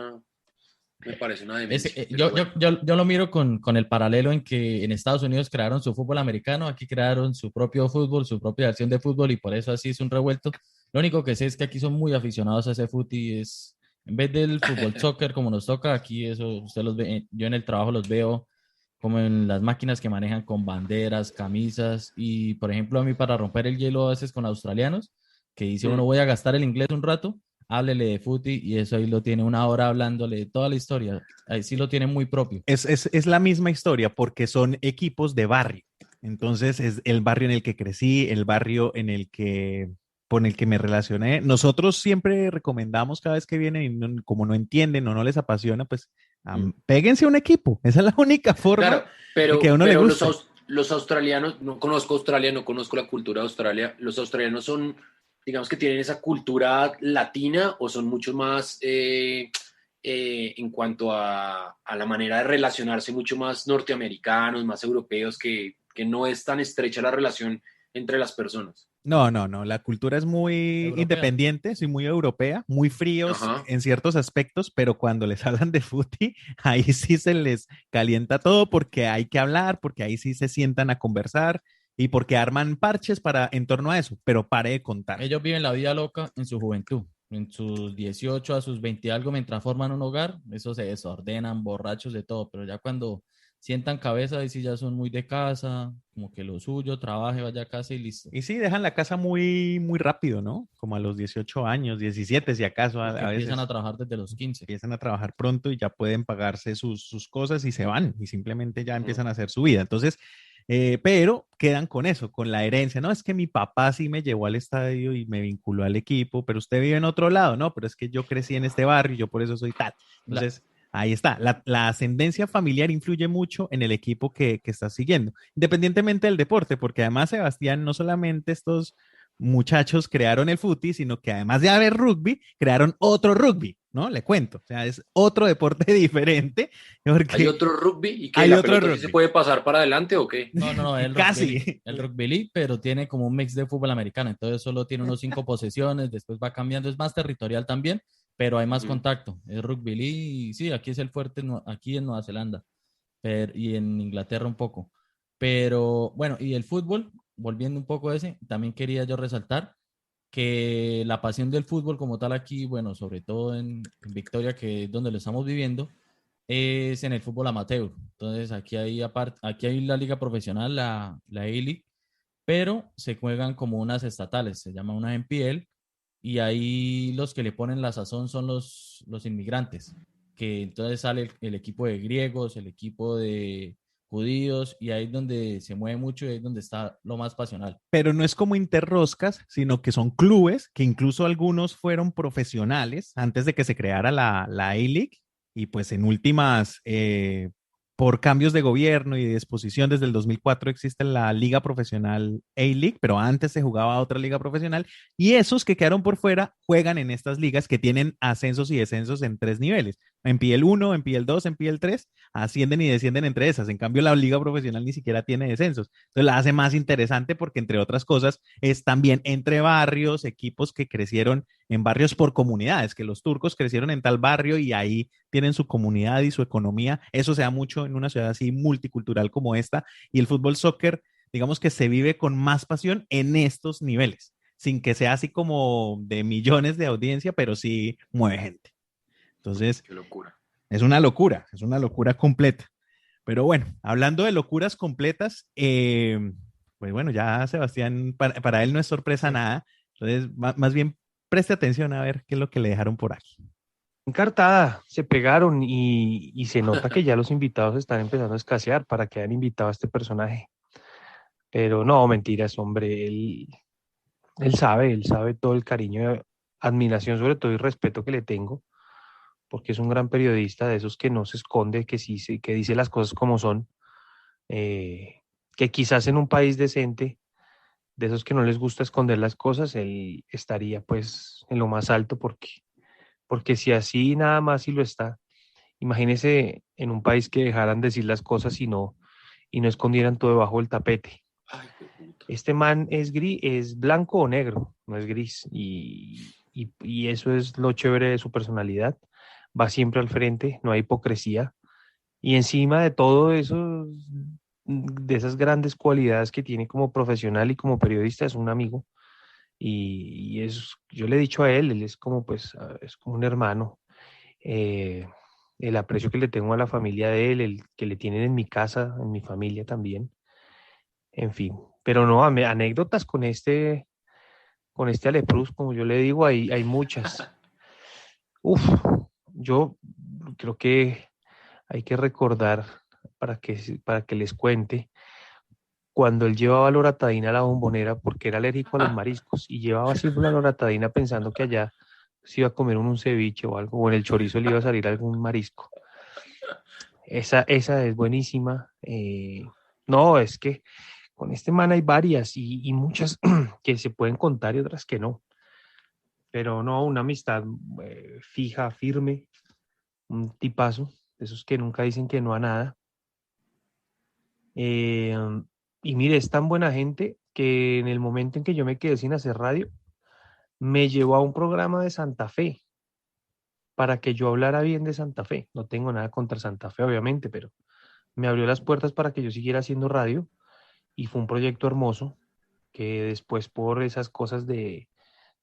Me parece una demencia. Yo lo miro con el paralelo en que en Estados Unidos crearon su fútbol americano, aquí crearon su propio fútbol, su propia versión de fútbol, y por eso así es un revuelto. Lo único que sé es que aquí son muy aficionados a ese fútbol, y es, en vez del fútbol soccer como nos toca, aquí eso usted los ve, yo en el trabajo los veo como en las máquinas que manejan con banderas, camisas, y por ejemplo a mí para romper el hielo a veces con australianos, que dice uno voy a gastar el inglés un rato, háblele de fútbol, y eso ahí lo tiene una hora hablándole de toda la historia. Ahí sí lo tiene muy propio. Es la misma historia porque son equipos de barrio. Entonces es el barrio en el que crecí, el barrio con el que me relacioné. Nosotros siempre recomendamos cada vez que vienen y como no entienden o no les apasiona, pues péguense a un equipo. Esa es la única forma de que a uno le guste. Los australianos, no conozco Australia, no conozco la cultura de Australia. Los australianos son... digamos que tienen esa cultura latina o son mucho más en cuanto a la manera de relacionarse, mucho más norteamericanos, más europeos, que no es tan estrecha la relación entre las personas. No, la cultura es muy independiente, sí, muy europea, muy fríos en ciertos aspectos, pero cuando les hablan de fútbol, ahí sí se les calienta todo porque hay que hablar, porque ahí sí se sientan a conversar. Y porque arman parches en torno a eso, pero pare de contar. Ellos viven la vida loca en su juventud, en sus 18 a sus 20 algo, mientras forman un hogar, eso se desordenan, borrachos de todo, pero ya cuando sientan cabeza, y si ya son muy de casa, como que lo suyo, trabaje, vaya a casa y listo. Y sí, dejan la casa muy, muy rápido, ¿no? Como a los 18 años, 17 si acaso. A veces empiezan a trabajar desde los 15. Empiezan a trabajar pronto y ya pueden pagarse sus cosas y se van, y simplemente ya empiezan a hacer su vida. Entonces... pero quedan con eso, con la herencia. No, es que mi papá sí me llevó al estadio y me vinculó al equipo, pero usted vive en otro lado, ¿no? Pero es que yo crecí en este barrio y yo por eso soy tal. Entonces, ahí está. La ascendencia familiar influye mucho en el equipo que estás siguiendo, independientemente del deporte, porque además, Sebastián, no solamente estos muchachos crearon el fútbol, sino que además de haber rugby, crearon otro rugby, ¿no? Le cuento. O sea, es otro deporte diferente. ¿Hay otro rugby? ¿Y que hay la otro pelota rugby. ¿Se puede pasar para adelante o qué? No, el Casi. Rugby, el rugby league, pero tiene como un mix de fútbol americano. Entonces solo tiene unos 5 posesiones, después va cambiando. Es más territorial también, pero hay más contacto. El rugby league, y sí, aquí es el fuerte, aquí en Nueva Zelanda y en Inglaterra un poco. Pero bueno, y el fútbol, volviendo un poco a ese, también quería yo resaltar que la pasión del fútbol como tal aquí, bueno, sobre todo en Victoria, que es donde lo estamos viviendo, es en el fútbol amateur. Entonces aquí hay la liga profesional, la A-League, pero se juegan como unas estatales, se llama una NPL, y ahí los que le ponen la sazón son los inmigrantes, que entonces sale el equipo de griegos, el equipo de judíos, y ahí es donde se mueve mucho y ahí es donde está lo más pasional. Pero no es como Interroscas, sino que son clubes que incluso algunos fueron profesionales antes de que se creara la A-League, y pues en últimas, por cambios de gobierno y de disposición, desde el 2004 existe la Liga Profesional A-League, pero antes se jugaba otra liga profesional, y esos que quedaron por fuera juegan en estas ligas que tienen ascensos y descensos en 3 niveles. En PL 1, en PL 2, en PL 3, ascienden y descienden entre esas. En cambio, la liga profesional ni siquiera tiene descensos. Entonces la hace más interesante porque, entre otras cosas, es también entre barrios, equipos que crecieron en barrios por comunidades, que los turcos crecieron en tal barrio y ahí tienen su comunidad y su economía. Eso se da mucho en una ciudad así multicultural como esta. Y el fútbol soccer, digamos que se vive con más pasión en estos niveles, sin que sea así como de millones de audiencia, pero sí mueve gente. Entonces, Qué locura. es una locura completa. Pero bueno, hablando de locuras completas, pues bueno, ya Sebastián, para él no es sorpresa nada. Entonces, más bien preste atención a ver qué es lo que le dejaron por aquí. Encartada, se pegaron y se nota que ya los invitados están empezando a escasear para que hayan invitado a este personaje. Pero no, mentiras, hombre, él sabe todo el cariño, admiración sobre todo y respeto que le tengo, porque es un gran periodista de esos que no se esconde, que sí, que dice las cosas como son, que quizás en un país decente, de esos que no les gusta esconder las cosas, él estaría pues en lo más alto, porque si así nada más y lo está, imagínese en un país que dejaran decir las cosas y no escondieran todo debajo del tapete. Ay, qué puta. Este man es gris, es blanco o negro, no es gris. Y eso es lo chévere de su personalidad. Va siempre al frente, no hay hipocresía. Y encima de todo eso, de esas grandes cualidades que tiene como profesional y como periodista, es un amigo. Yo le he dicho a él es como pues, es como un hermano. Eh, el aprecio que le tengo a la familia de él, el que le tienen en mi casa, en mi familia también. En fin, pero no, anécdotas con este Alepruz, como yo le digo, hay muchas. Uf, yo creo que hay que recordar para que les cuente cuando él llevaba loratadina a la Bombonera porque era alérgico a los mariscos y llevaba siempre la loratadina pensando que allá se iba a comer un ceviche o algo, o en el chorizo le iba a salir algún marisco. Esa es buenísima. No, es que con este man hay varias y muchas que se pueden contar y otras que no. Pero no, una amistad fija, firme, un tipazo, de esos que nunca dicen que no a nada. Eh, y mire, es tan buena gente que en el momento en que yo me quedé sin hacer radio, me llevó a un programa de Santa Fe para que yo hablara bien de Santa Fe. No tengo nada contra Santa Fe, obviamente, pero me abrió las puertas para que yo siguiera haciendo radio y fue un proyecto hermoso que después por esas cosas de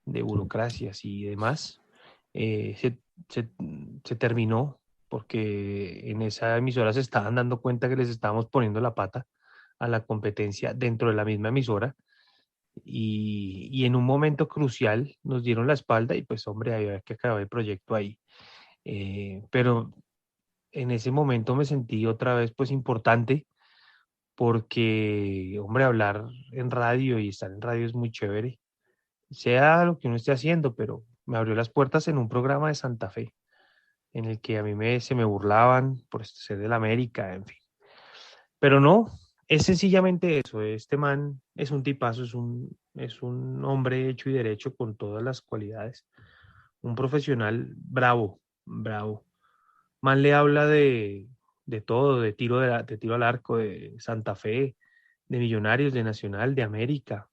burocracias y demás, se terminó porque en esa emisora se estaban dando cuenta que les estábamos poniendo la pata a la competencia dentro de la misma emisora y en un momento crucial nos dieron la espalda y pues hombre, había que acabar el proyecto ahí. Pero en ese momento me sentí otra vez pues importante porque, hombre, hablar en radio y estar en radio es muy chévere, sea lo que uno esté haciendo, pero me abrió las puertas en un programa de Santa Fe, en el que a mí se me burlaban por ser del América, en fin. Pero no, es sencillamente eso, este man es un tipazo, es un hombre hecho y derecho con todas las cualidades, un profesional bravo, bravo. Man le habla de todo, de tiro al arco, de Santa Fe, de Millonarios, de Nacional, de América,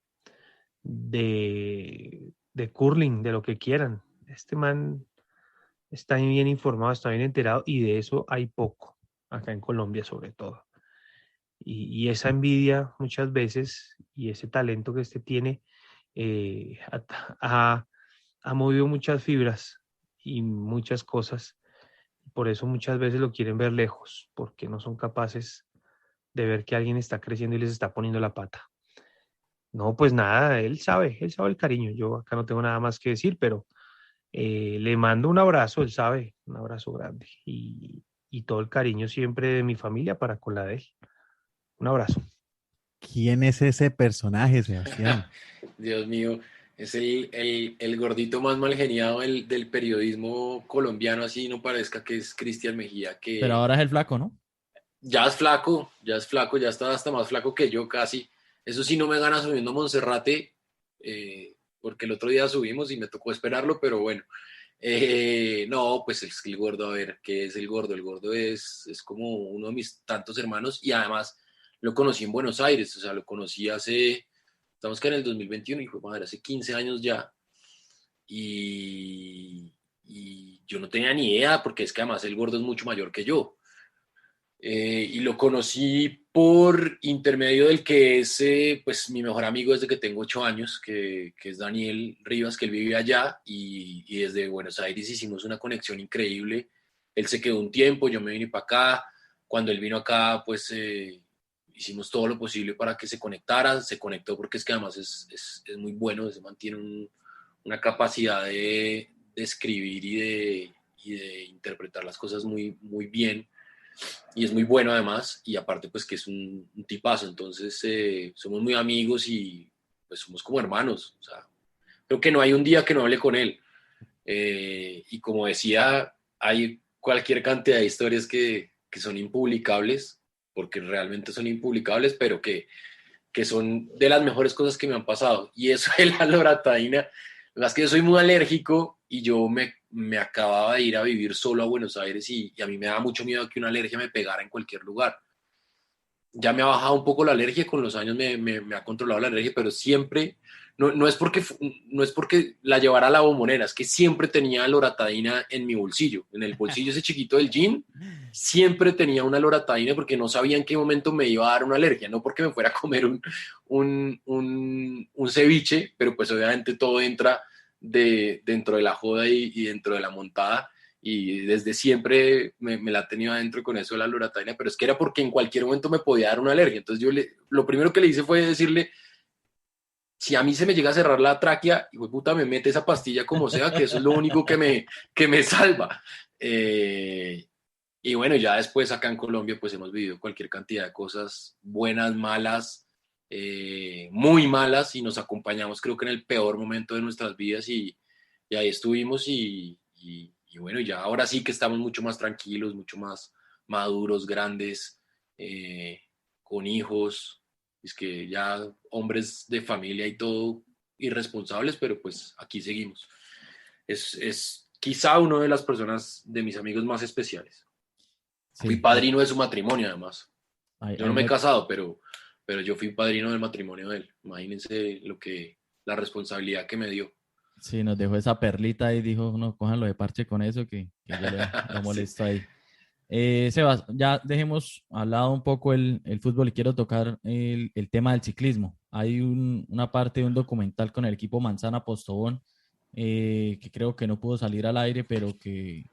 de curling, de lo que quieran. Este man está bien informado, está bien enterado y de eso hay poco, acá en Colombia sobre todo. Y esa envidia muchas veces y ese talento que este tiene ha, ha movido muchas fibras y muchas cosas. Por eso muchas veces lo quieren ver lejos, porque no son capaces de ver que alguien está creciendo y les está poniendo la pata. No, pues nada, él sabe el cariño. Yo acá no tengo nada más que decir, pero le mando un abrazo, él sabe, un abrazo grande y todo el cariño siempre de mi familia para con la de él. Un abrazo. ¿Quién es ese personaje, Sebastián? Dios mío, es el gordito más mal geniado del periodismo colombiano, así no parezca que es Cristian Mejía, que Pero ahora es el flaco, ¿no? ya es flaco, ya está hasta más flaco que yo casi. Eso sí no me gana subiendo a Monserrate, porque el otro día subimos y me tocó esperarlo, pero bueno. No, pues es que el gordo, a ver, ¿qué es el gordo? El gordo es como uno de mis tantos hermanos y además lo conocí en Buenos Aires, o sea, lo conocí estamos que en el 2021, hijo de madre, hace 15 años ya. Y yo no tenía ni idea, porque es que además el gordo es mucho mayor que yo. Y lo conocí por intermedio del que es pues mi mejor amigo desde que tengo 8 años, que es Daniel Rivas, que él vive allá y desde Buenos Aires hicimos una conexión increíble. Él se quedó un tiempo, yo me vine para acá. Cuando él vino acá, pues hicimos todo lo posible para que se conectara. Se conectó porque es que además es muy bueno, se mantiene una capacidad de escribir y de interpretar las cosas muy, muy bien y es muy bueno además, y aparte pues que es un tipazo, entonces somos muy amigos y pues somos como hermanos, o sea, creo que no hay un día que no hable con él, y como decía, hay cualquier cantidad de historias que son impublicables, porque realmente son impublicables, pero que son de las mejores cosas que me han pasado, y eso es la loratadina. La verdad es que yo soy muy alérgico y yo me acababa de ir a vivir solo a Buenos Aires y a mí me daba mucho miedo que una alergia me pegara en cualquier lugar. Ya me ha bajado un poco la alergia, con los años me ha controlado la alergia, pero siempre, no es porque la llevara a la bombonera, es que siempre tenía loratadina en mi bolsillo, en el bolsillo ese chiquito del jean, siempre tenía una loratadina porque no sabía en qué momento me iba a dar una alergia, no porque me fuera a comer un ceviche, pero pues obviamente todo entra dentro de la joda y dentro de la montada y desde siempre me la he tenido adentro con eso de la loratadina, pero es que era porque en cualquier momento me podía dar una alergia. Entonces lo primero que le hice fue decirle, si a mí se me llega a cerrar la tráquea, y puta, me mete esa pastilla como sea, que eso es lo único que me salva. Y bueno, ya después acá en Colombia pues hemos vivido cualquier cantidad de cosas, buenas, malas, muy malas, y nos acompañamos creo que en el peor momento de nuestras vidas y ahí estuvimos y bueno, ya ahora sí que estamos mucho más tranquilos, mucho más maduros, grandes, con hijos, es que ya hombres de familia y todo, irresponsables, pero pues aquí seguimos. Es quizá una de las personas de mis amigos más especiales. Fui Sí, padrino de su matrimonio además. ahí, Yo ahí no me he me, casado, pero yo fui padrino del matrimonio de él. Imagínense la responsabilidad que me dio. sí, nos dejó esa perlita y dijo, no, cójanlo de parche con eso que yo lo Sí. molesto ahí. Sebas, ya dejemos hablado un poco el fútbol y quiero tocar el tema del ciclismo. Hay una parte de un documental con el equipo Manzana Postobón que creo que no pudo salir al aire, pero que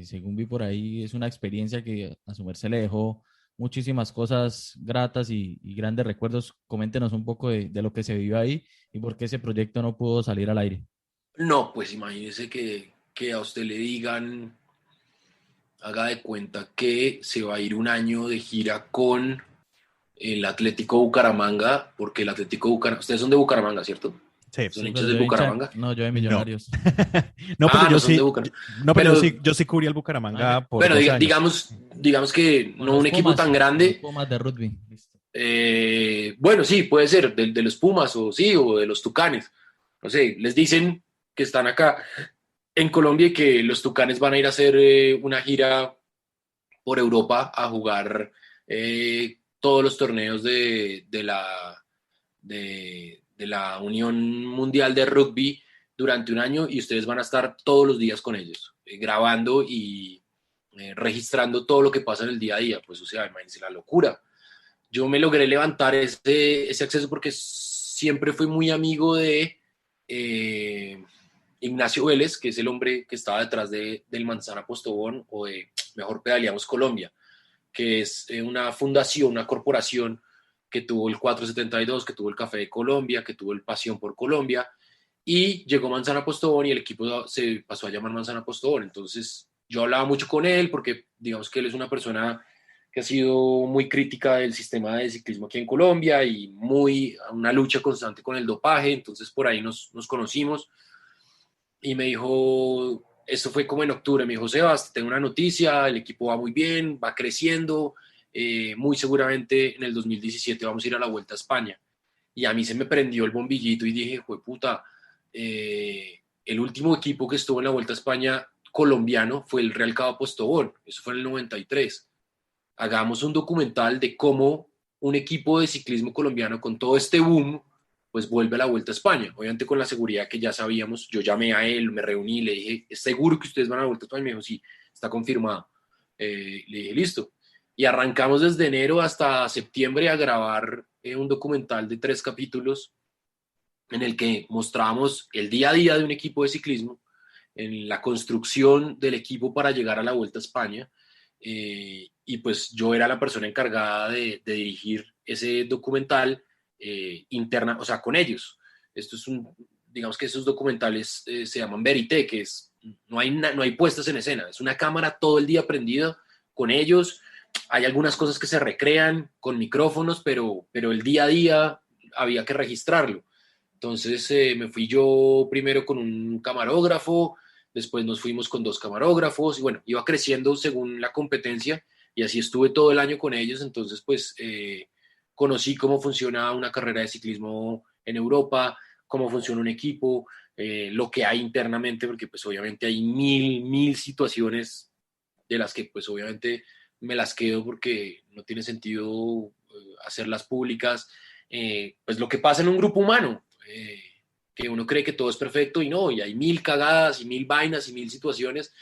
según vi por ahí es una experiencia que a su merced le dejó muchísimas cosas gratas y grandes recuerdos. Coméntenos un poco de lo que se vivió ahí y por qué ese proyecto no pudo salir al aire. No, pues imagínese que a usted le digan, haga de cuenta que se va a ir un año de gira con el Atlético Bucaramanga, porque el Atlético Bucaramanga, ustedes son de Bucaramanga, ¿cierto? Sí. Son Sí, hinchas pero del yo hincha, Bucaramanga. no, yo de No. Millonarios. No, pero No yo son de sí, Bucaramanga. no, pero Pero yo sí cubrí al Bucaramanga por bueno, 12 años. digamos que Con no los un equipo Pumas, tan con los grande. Pumas de rugby. Listo. Bueno, sí, puede ser de los Pumas o sí, o de los Tucanes. No sé, les dicen que están acá en Colombia y que los Tucanes van a ir a hacer una gira por Europa a jugar todos los torneos de la Unión Mundial de Rugby durante un año y ustedes van a estar todos los días con ellos, grabando y registrando todo lo que pasa en el día a día. Pues, o sea, imagínense la locura. Yo me logré levantar ese acceso porque siempre fui muy amigo de Ignacio Vélez, que es el hombre que estaba detrás del Manzana Postobón o de Mejor Pedaleamos Colombia, que es una fundación, una corporación que tuvo el 472, que tuvo el Café de Colombia, que tuvo el Pasión por Colombia, y llegó Manzana Postobón y el equipo se pasó a llamar Manzana Postobón. Entonces yo hablaba mucho con él porque digamos que él es una persona que ha sido muy crítica del sistema de ciclismo aquí en Colombia y una lucha constante con el dopaje, entonces por ahí nos conocimos y me dijo, esto fue como en octubre, me dijo, Sebas, tengo una noticia, el equipo va muy bien, va creciendo, muy seguramente en el 2017 vamos a ir a la Vuelta a España. Y a mí se me prendió el bombillito y dije, puta, el último equipo que estuvo en la Vuelta a España colombiano fue el Real Cabo Postobón, eso fue en el 93. Hagamos un documental de cómo un equipo de ciclismo colombiano con todo este boom, pues vuelve a la Vuelta a España. Obviamente con la seguridad que ya sabíamos, yo llamé a él, me reuní, le dije, ¿es seguro que ustedes van a la Vuelta a España? Me dijo, sí, está confirmado. Le dije, listo. Y arrancamos desde enero hasta septiembre a grabar un documental de 3 capítulos en el que mostrábamos el día a día de un equipo de ciclismo, en la construcción del equipo para llegar a la Vuelta a España, y pues yo era la persona encargada de dirigir ese documental interna, o sea, con ellos. Esto es digamos que esos documentales se llaman Verité, que es, no hay puestas en escena, es una cámara todo el día prendida con ellos. Hay algunas cosas que se recrean con micrófonos, pero el día a día había que registrarlo. Entonces me fui yo primero con un camarógrafo, después nos fuimos con 2 camarógrafos y bueno, iba creciendo según la competencia y así estuve todo el año con ellos. Entonces pues conocí cómo funciona una carrera de ciclismo en Europa, cómo funciona un equipo, lo que hay internamente, porque pues obviamente hay mil situaciones de las que pues obviamente me las quedo porque no tiene sentido hacerlas públicas. Pues lo que pasa en un grupo humano, que uno cree que todo es perfecto y no, y hay 1000 cagadas y 1000 vainas y 1000 situaciones,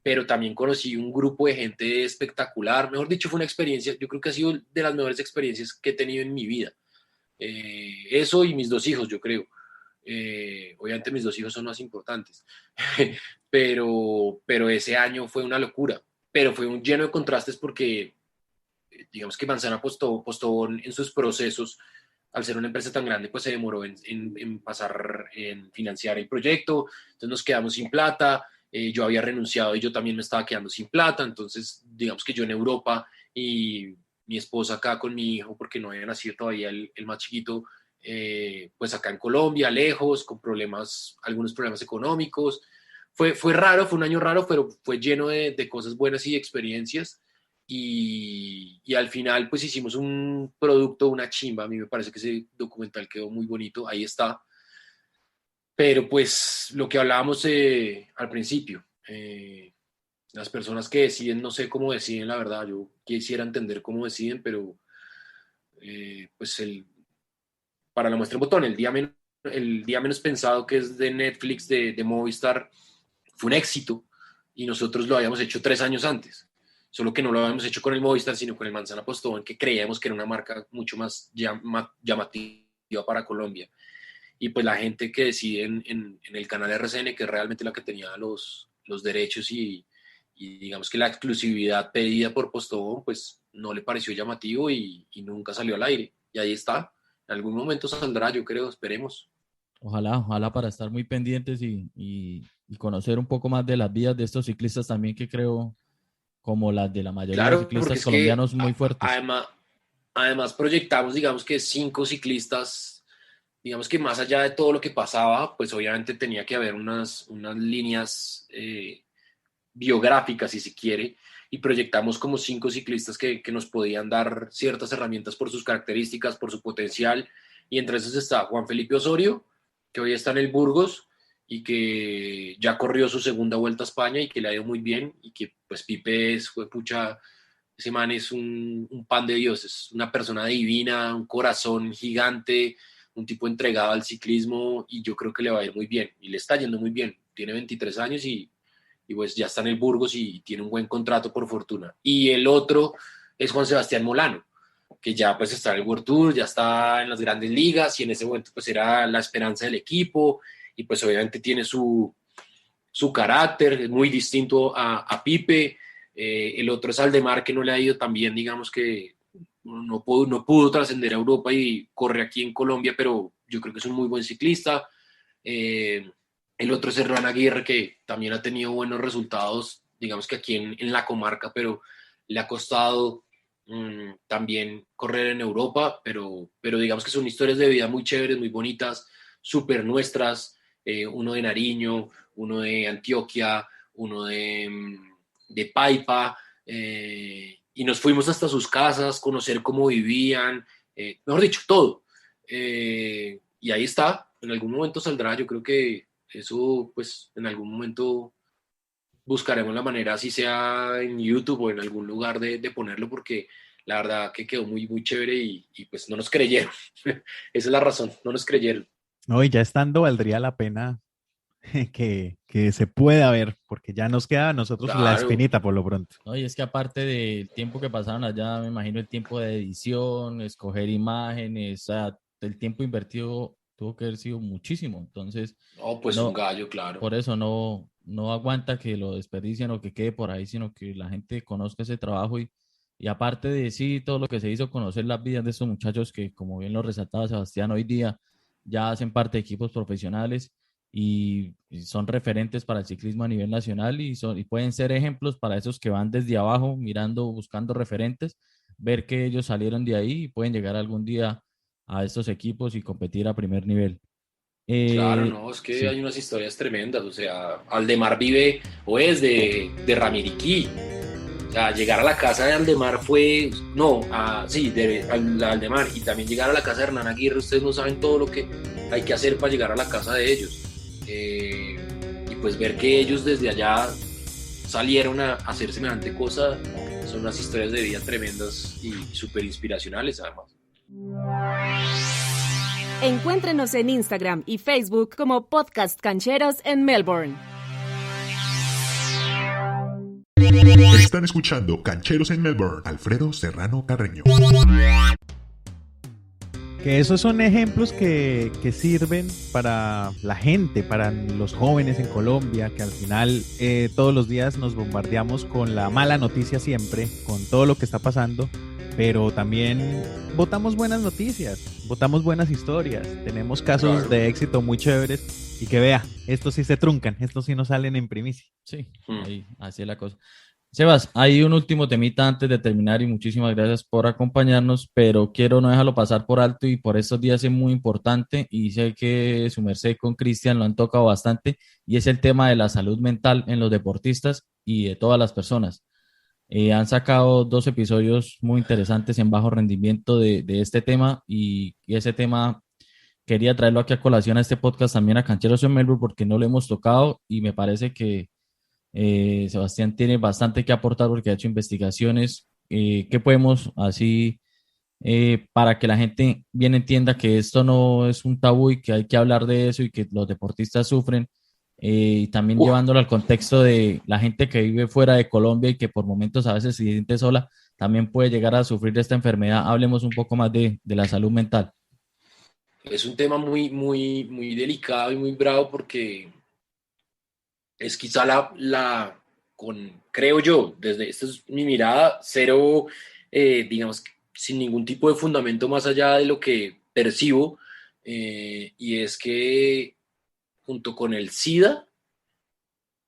pero también conocí un grupo de gente espectacular. Mejor dicho, fue una experiencia, yo creo que ha sido de las mejores experiencias que he tenido en mi vida. Eso y mis 2 hijos, yo creo. Obviamente mis 2 hijos son más importantes, pero ese año fue una locura, pero fue un lleno de contrastes porque digamos que Manzana Postobón en sus procesos, al ser una empresa tan grande, pues se demoró en pasar, en financiar el proyecto, entonces nos quedamos sin plata, yo había renunciado y yo también me estaba quedando sin plata, entonces digamos que yo en Europa y mi esposa acá con mi hijo, porque no había nacido todavía el más chiquito, pues acá en Colombia, lejos, con problemas, algunos problemas económicos. Fue raro, fue un año raro, pero fue lleno de cosas buenas y experiencias. Y al final pues hicimos un producto, una chimba. A mí me parece que ese documental quedó muy bonito, ahí está. Pero pues lo que hablábamos al principio, las personas que deciden, no sé cómo deciden, la verdad, yo quisiera entender cómo deciden, pero pues para la muestra un botón, el día menos pensado, que es de Netflix, de Movistar, fue un éxito y nosotros lo habíamos hecho 3 años antes, solo que no lo habíamos hecho con el Movistar, sino con el Manzana Postobón, que creíamos que era una marca mucho más llamativa para Colombia. Y pues la gente que decide en el canal RCN, que es realmente la que tenía los derechos y digamos que la exclusividad pedida por Postobón, pues no le pareció llamativo y nunca salió al aire. Y ahí está. En algún momento saldrá, yo creo, esperemos. Ojalá para estar muy pendientes y conocer un poco más de las vidas de estos ciclistas también, que creo, como las de la mayoría de los Claro, porque ciclistas es que colombianos, muy fuertes. además proyectamos, digamos que 5 ciclistas, digamos que más allá de todo lo que pasaba, pues obviamente tenía que haber unas líneas biográficas, si se quiere, y proyectamos como 5 ciclistas que nos podían dar ciertas herramientas por sus características, por su potencial, y entre esos está Juan Felipe Osorio, que hoy está en el Burgos y que ya corrió su segunda Vuelta a España y que le ha ido muy bien, y que pues Pipe ese man es un pan de Dios, es una persona divina, un corazón gigante, un tipo entregado al ciclismo, y yo creo que le va a ir muy bien, y le está yendo muy bien. Tiene 23 años y pues ya está en el Burgos y tiene un buen contrato por fortuna. Y el otro es Juan Sebastián Molano, que ya pues está en el World Tour, ya está en las grandes ligas y en ese momento pues era la esperanza del equipo y pues obviamente tiene su carácter, es muy distinto a Pipe. El otro es Aldemar, que no le ha ido tan bien, digamos que no pudo trascender a Europa y corre aquí en Colombia, pero yo creo que es un muy buen ciclista. El otro es Hernán Aguirre, que también ha tenido buenos resultados, digamos que aquí en la comarca, pero le ha costado también correr en Europa, pero digamos que son historias de vida muy chéveres, muy bonitas, súper nuestras. Uno de Nariño, uno de Antioquia, uno de Paipa, y nos fuimos hasta sus casas, conocer cómo vivían, mejor dicho, todo. Y ahí está, en algún momento saldrá, yo creo que Eso, pues, en algún momento buscaremos la manera, así sea en YouTube o en algún lugar de ponerlo, porque la verdad que quedó muy, muy chévere y pues no nos creyeron. Esa es la razón, no nos creyeron. No, y ya estando valdría la pena que se pueda ver, porque ya nos queda a nosotros la Claro, espinita por lo pronto. No, y es que aparte del tiempo que pasaron allá, me imagino el tiempo de edición, escoger imágenes, o sea, el tiempo invertido tuvo que haber sido muchísimo. Entonces, no, pues un no, gallo, claro. por eso no aguanta que lo desperdicien o que quede por ahí, sino que la gente conozca ese trabajo y aparte de sí, todo lo que se hizo, conocer las vidas de estos muchachos que, como bien lo resaltaba Sebastián, hoy día ya hacen parte de equipos profesionales y son referentes para el ciclismo a nivel nacional y pueden ser ejemplos para esos que van desde abajo mirando, buscando referentes, ver que ellos salieron de ahí y pueden llegar algún día a estos equipos y competir a primer nivel. Claro, no, es que Sí, hay unas historias tremendas. O sea, Aldemar vive o es de Ramiriquí. O sea, llegar a la casa de Aldemar fue, no, sí, Aldemar, y también llegar a la casa de Hernán Aguirre. Ustedes no saben todo lo que hay que hacer para llegar a la casa de ellos. Y pues ver que ellos desde allá salieron a hacer semejante cosa, son unas historias de vida tremendas y súper inspiracionales además. Encuéntrenos en Instagram y Facebook como Podcast Cancheros en Melbourne. Están escuchando Cancheros en Melbourne. Alfredo Serrano Carreño. Que esos son ejemplos que sirven para la gente, para los jóvenes en Colombia, que al final todos los días nos bombardeamos con la mala noticia siempre, con todo lo que está pasando, pero también botamos buenas noticias, botamos buenas historias, tenemos casos Claro. de éxito muy chéveres y que vea, estos sí se truncan, estos sí no salen en primicia. sí, ahí, así es la cosa. Sebas, hay un último temita antes de terminar y muchísimas gracias por acompañarnos, pero quiero no dejarlo pasar por alto y por estos días es muy importante y sé que su merced con Cristian lo han tocado bastante y es el tema de la salud mental en los deportistas y de todas las personas. Han sacado 2 episodios muy interesantes en bajo rendimiento de este tema y ese tema quería traerlo aquí a colación a este podcast también a Cancheros en Melbourne porque no lo hemos tocado y me parece que Sebastián tiene bastante que aportar porque ha hecho investigaciones. ¿Qué podemos así para que la gente bien entienda que esto no es un tabú y que hay que hablar de eso y que los deportistas sufren? Y también Uf, llevándolo al contexto de la gente que vive fuera de Colombia y que por momentos a veces se siente sola, también puede llegar a sufrir esta enfermedad. Hablemos un poco más de la salud mental. es un tema muy, muy, muy delicado y muy bravo porque es quizá creo yo, desde esta es mi mirada, cero, digamos, sin ningún tipo de fundamento más allá de lo que percibo, y es que junto con el SIDA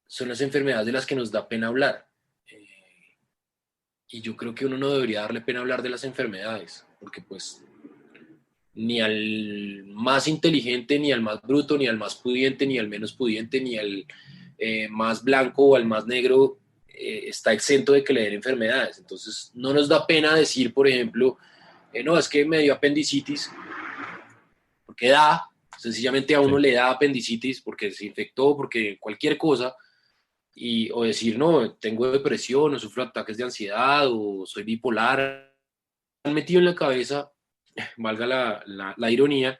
son las enfermedades de las que nos da pena hablar. Y yo creo que uno no debería darle pena hablar de las enfermedades, porque pues ni al más inteligente, ni al más bruto, ni al más pudiente, ni al menos pudiente, ni al más blanco o al más negro está exento de que le den enfermedades. Entonces, no nos da pena decir, por ejemplo, no, es que me dio apendicitis, porque sencillamente a uno Sí. le da apendicitis porque se infectó, porque cualquier cosa, o decir, no, tengo depresión, o sufro ataques de ansiedad, o soy bipolar. Han metido en la cabeza, valga la ironía,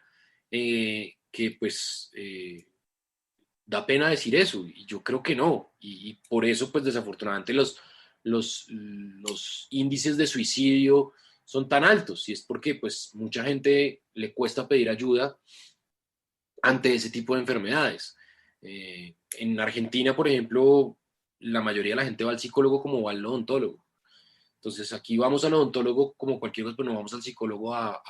que pues da pena decir eso, y yo creo que no, y por eso pues desafortunadamente los índices de suicidio son tan altos, y es porque pues mucha gente le cuesta pedir ayuda ante ese tipo de enfermedades. En Argentina, por ejemplo, la mayoría de la gente va al psicólogo como va al odontólogo. Entonces aquí vamos al odontólogo como cualquier cosa, pero no vamos al psicólogo a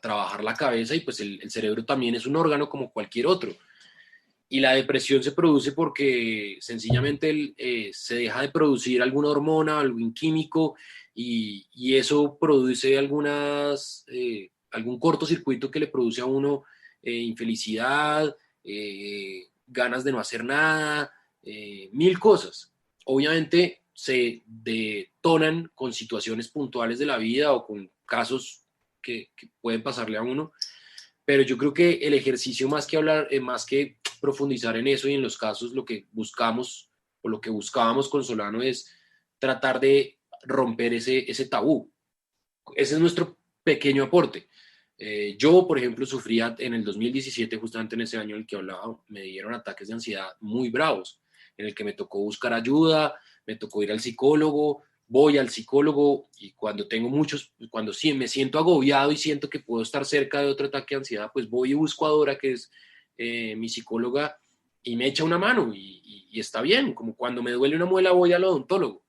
trabajar la cabeza, y pues el cerebro también es un órgano como cualquier otro. Y la depresión se produce porque sencillamente se deja de producir alguna hormona, algún químico, y eso produce algún cortocircuito que le produce a uno infelicidad, ganas de no hacer nada, mil cosas. Obviamente se detonan con situaciones puntuales de la vida o con casos que pueden pasarle a uno, pero yo creo que el ejercicio más que hablar, más que profundizar en eso y en los casos lo que buscamos o lo que buscábamos con Solano es tratar de romper ese tabú. Ese es nuestro pequeño aporte. Yo, por ejemplo, sufría en el 2017, justamente en ese año en el que hablaba, me dieron ataques de ansiedad muy bravos, en el que me tocó buscar ayuda, me tocó ir al psicólogo, voy al psicólogo y cuando sí me siento agobiado y siento que puedo estar cerca de otro ataque de ansiedad, pues voy y busco a Dora, que es mi psicóloga, y me echa una mano y está bien, como cuando me duele una muela voy al odontólogo.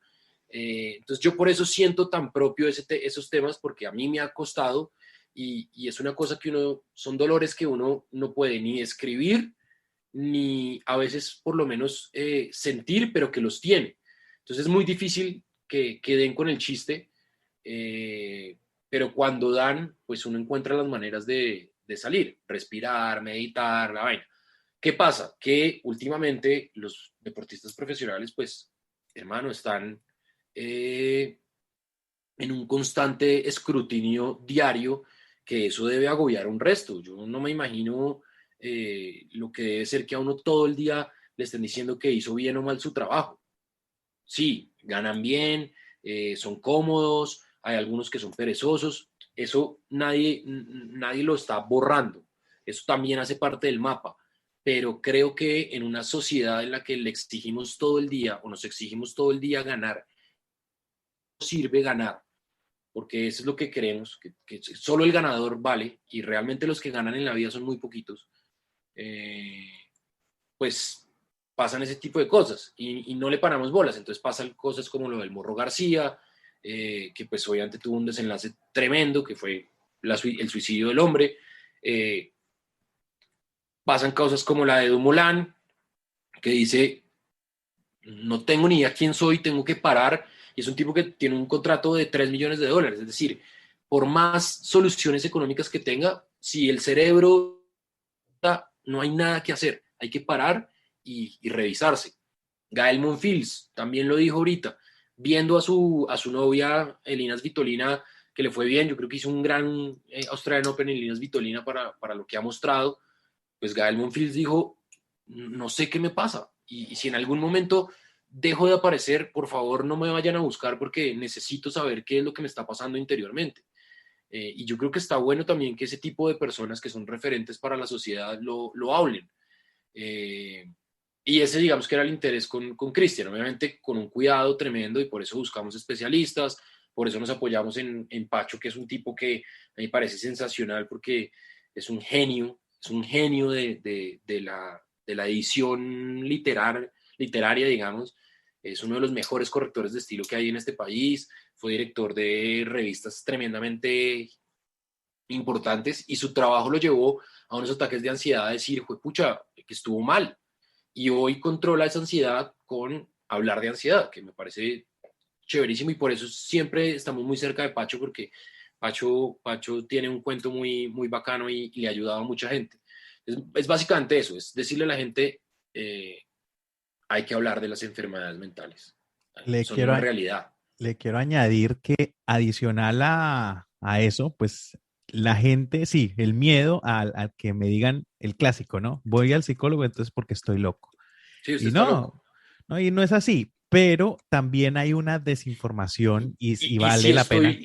Entonces yo por eso siento tan propio esos temas, porque a mí me ha costado y es una cosa que son dolores que uno no puede ni escribir, ni a veces por lo menos sentir, pero que los tiene. Entonces es muy difícil que den con el chiste, pero cuando dan, pues uno encuentra las maneras de salir, respirar, meditar, la vaina. ¿Qué pasa? Que últimamente los deportistas profesionales, pues, hermano, están en un constante escrutinio diario, que eso debe agobiar un resto. Yo no me imagino lo que debe ser que a uno todo el día le estén diciendo que hizo bien o mal su trabajo. Sí, ganan bien, son cómodos, hay algunos que son perezosos, eso nadie lo está borrando, eso también hace parte del mapa, pero creo que en una sociedad en la que le exigimos todo el día o nos exigimos todo el día ganar, sirve ganar, porque eso es lo que creemos, que solo el ganador vale, y realmente los que ganan en la vida son muy poquitos, pues pasan ese tipo de cosas y no le paramos bolas. Entonces pasan cosas como lo del Morro García, que pues obviamente tuvo un desenlace tremendo, que fue el suicidio del hombre. Pasan cosas como la de Dumoulin, que dice, no tengo ni idea quién soy, tengo que parar, y es un tipo que tiene un contrato de $3 millones, es decir, por más soluciones económicas que tenga, si el cerebro no hay nada que hacer, hay que parar y revisarse. Gael Monfils también lo dijo ahorita, viendo a su novia Elina Svitolina, que le fue bien, yo creo que hizo un gran Australian Open en Elina Svitolina para lo que ha mostrado, pues Gael Monfils dijo, no sé qué me pasa, y si en algún momento dejo de aparecer, por favor no me vayan a buscar porque necesito saber qué es lo que me está pasando interiormente. Y yo creo que está bueno también que ese tipo de personas que son referentes para la sociedad lo hablen. Y ese, digamos, que era el interés con Cristian, obviamente con un cuidado tremendo, y por eso buscamos especialistas, por eso nos apoyamos en Pacho, que es un tipo que a mí me parece sensacional porque es un genio de la edición literaria, digamos. Es uno de los mejores correctores de estilo que hay en este país, fue director de revistas tremendamente importantes, y su trabajo lo llevó a unos ataques de ansiedad, a decir, pucha, que estuvo mal. Y hoy controla esa ansiedad con hablar de ansiedad, que me parece chéverísimo, y por eso siempre estamos muy cerca de Pacho, porque Pacho tiene un cuento muy, muy bacano y le ha ayudado a mucha gente. Es básicamente eso, es decirle a la gente, hay que hablar de las enfermedades mentales. Son una realidad. Le quiero añadir que adicional a eso, pues la gente, sí, el miedo a que me digan el clásico, ¿no? Voy al psicólogo entonces porque estoy loco. Sí, usted y está loco. No, y no es así, pero también hay una desinformación y vale si la pena.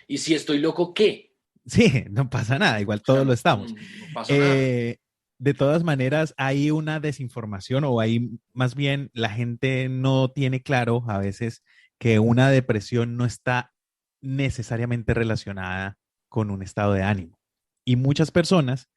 Y si estoy loco, ¿qué? Sí, no pasa nada, igual todos lo estamos. No pasa nada. De todas maneras, hay una desinformación, o hay más bien la gente no tiene claro a veces que una depresión no está necesariamente relacionada con un estado de ánimo. Y muchas personas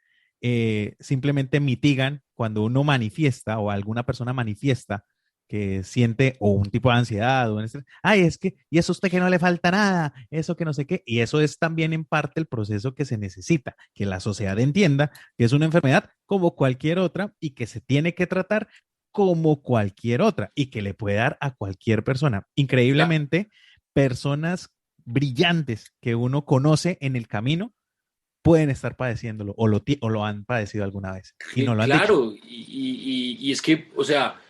simplemente mitigan cuando uno manifiesta o alguna persona manifiesta que siente o un tipo de ansiedad o un estrés. Ay, es que, y eso a usted que no le falta nada, eso que no sé qué. Y eso es también en parte el proceso que se necesita, que la sociedad entienda que es una enfermedad como cualquier otra y que se tiene que tratar como cualquier otra y que le puede dar a cualquier persona. Increíblemente, personas brillantes que uno conoce en el camino pueden estar padeciéndolo o lo han padecido alguna vez y no lo han claro, dicho. Y es que, o sea,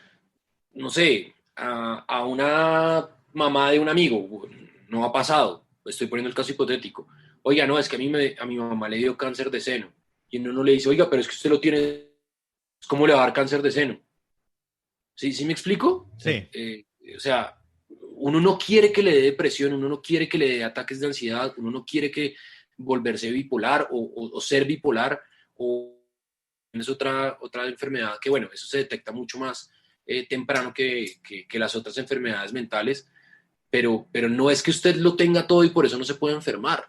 no sé, a una mamá de un amigo, no ha pasado, estoy poniendo el caso hipotético, oiga, no, es que a mi mamá le dio cáncer de seno, y uno no le dice, oiga, pero es que usted lo tiene ¿cómo le va a dar cáncer de seno? ¿Sí me explico? Sí. O sea, uno no quiere que le dé depresión, uno no quiere que le dé ataques de ansiedad, uno no quiere que volverse bipolar o ser bipolar, o es otra enfermedad que, bueno, eso se detecta mucho más temprano que las otras enfermedades mentales, pero no es que usted lo tenga todo y por eso no se puede enfermar.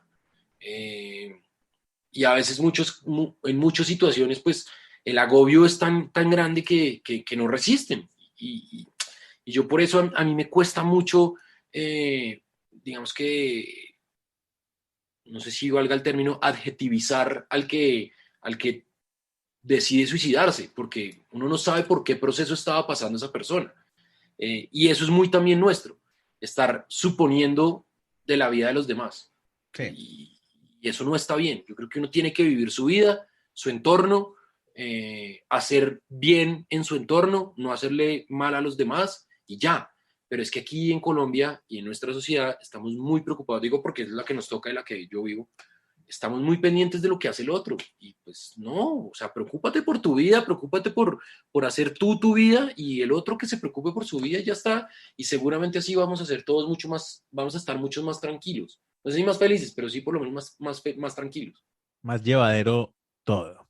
Y a veces en muchas situaciones, pues, el agobio es tan grande que no resisten. Y yo por eso a mí me cuesta mucho, digamos que, no sé si valga el término, adjetivizar al que decide suicidarse, porque uno no sabe por qué proceso estaba pasando esa persona. Y eso es muy también nuestro, estar suponiendo de la vida de los demás. Sí. Y eso no está bien. Yo creo que uno tiene que vivir su vida, su entorno, hacer bien en su entorno, no hacerle mal a los demás y ya. Pero es que aquí en Colombia y en nuestra sociedad estamos muy preocupados, digo porque es la que nos toca y la que yo vivo, estamos muy pendientes de lo que hace el otro. Y pues no, o sea, preocúpate por tu vida, preocúpate por hacer tú tu vida y el otro que se preocupe por su vida y ya está. Y seguramente así vamos a ser todos mucho más, vamos a estar muchos más tranquilos. No sé si más felices, pero sí por lo menos más tranquilos. Más llevadero todo.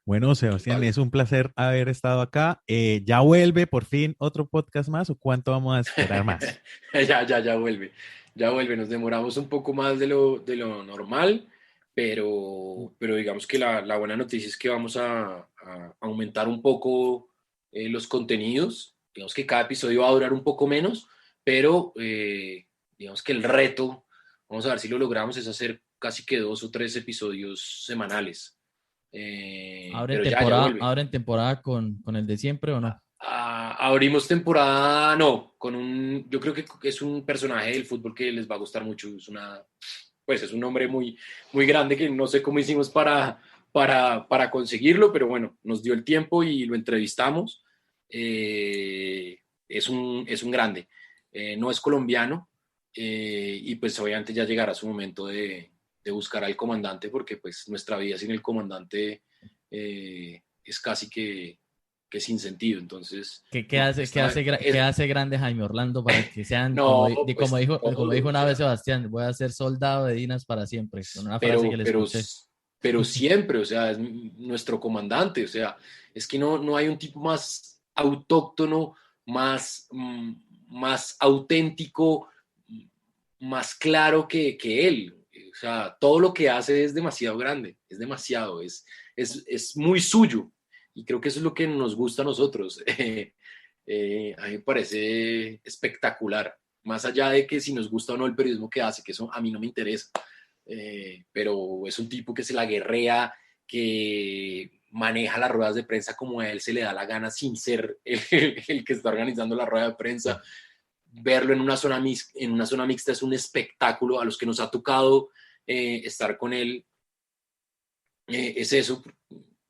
Bueno, Sebastián, Total. es un placer haber estado acá. ¿Ya vuelve por fin otro podcast más o cuánto vamos a esperar más? Ya vuelve. Ya vuelve. Nos demoramos un poco más de lo normal, pero digamos que la buena noticia es que vamos a aumentar un poco los contenidos. Digamos que cada episodio va a durar un poco menos, pero digamos que el reto, vamos a ver si lo logramos, es hacer casi que 2 o 3 episodios semanales. Pero ya vuelve. ¿Ahora en temporada con el de siempre o no? Abrimos temporada, no, yo creo que es un personaje del fútbol que les va a gustar mucho. Pues es un nombre muy grande que no sé cómo hicimos para conseguirlo, pero bueno, nos dio el tiempo y lo entrevistamos. Es un grande, no es colombiano, y pues obviamente ya llegará su momento de buscar al comandante, porque pues nuestra vida sin el comandante es casi que sin sentido. Entonces, ¿Qué no, hace, qué hace grande Jaime Orlando para que sean, no, pues como dijo todo, o una vez sea, Sebastián, voy a ser soldado de Dinas para siempre, con una frase que pero, le pero, escuché? pero siempre, o sea, es nuestro comandante, o sea, es que no hay un tipo más autóctono, más auténtico, más claro que él. O sea, todo lo que hace es demasiado grande, es demasiado, es muy suyo. Y creo que eso es lo que nos gusta a nosotros. A mí me parece espectacular. Más allá de que si nos gusta o no el periodismo que hace, que eso a mí no me interesa. Pero es un tipo que se la guerrea, que maneja las ruedas de prensa como a él se le da la gana sin ser el que está organizando la rueda de prensa. Verlo en una zona mixta es un espectáculo. A los que nos ha tocado estar con él, es eso.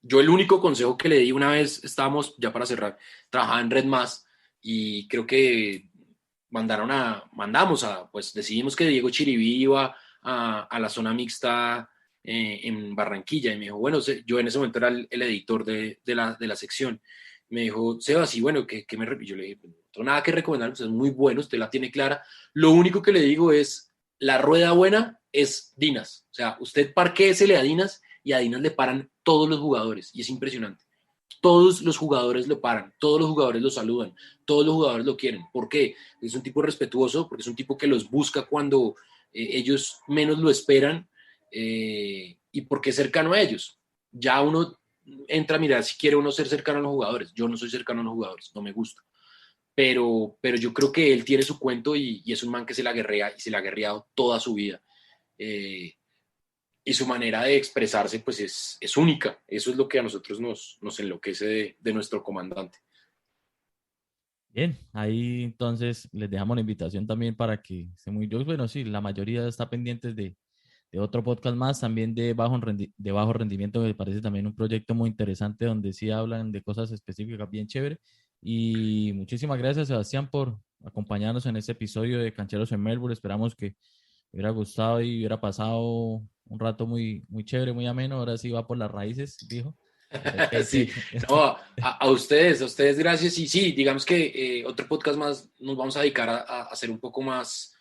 Yo el único consejo que le di una vez, estábamos, ya para cerrar, trabajaba en Red Más y creo que pues decidimos que Diego Chiribi iba a la zona mixta en Barranquilla y me dijo, bueno, yo en ese momento era el editor de la sección. Me dijo, Sebas, y bueno, ¿qué me yo le dije, no tengo nada que recomendar, pues es muy bueno, usted la tiene clara. Lo único que le digo es, la rueda buena es Dinas. O sea, usted parquéesele a Dinas y a Dinas le paran todos los jugadores y es impresionante. Todos los jugadores lo paran, todos los jugadores lo saludan, todos los jugadores lo quieren. ¿Por qué? Es un tipo respetuoso, porque es un tipo que los busca cuando ellos menos lo esperan, y porque es cercano a ellos. Ya uno entra a mirar si quiere uno ser cercano a los jugadores. Yo no soy cercano a los jugadores, no me gusta. Pero yo creo que él tiene su cuento y es un man que se la guerrea y se la ha guerreado toda su vida. Y su manera de expresarse pues es única. Eso es lo que a nosotros nos enloquece de nuestro comandante. Bien, ahí entonces les dejamos la invitación también para que se muy yo, bueno, sí, la mayoría está pendientes de otro podcast más, también de bajo rendimiento, que me parece también un proyecto muy interesante donde sí hablan de cosas específicas bien chévere. Y muchísimas gracias, Sebastián, por acompañarnos en este episodio de Cancheros en Melbourne. Esperamos que hubiera gustado y hubiera pasado un rato muy chévere, muy ameno. Ahora sí va por las raíces, dijo. Sí, no, a ustedes gracias. Y sí, digamos que otro podcast más nos vamos a dedicar a hacer un poco más,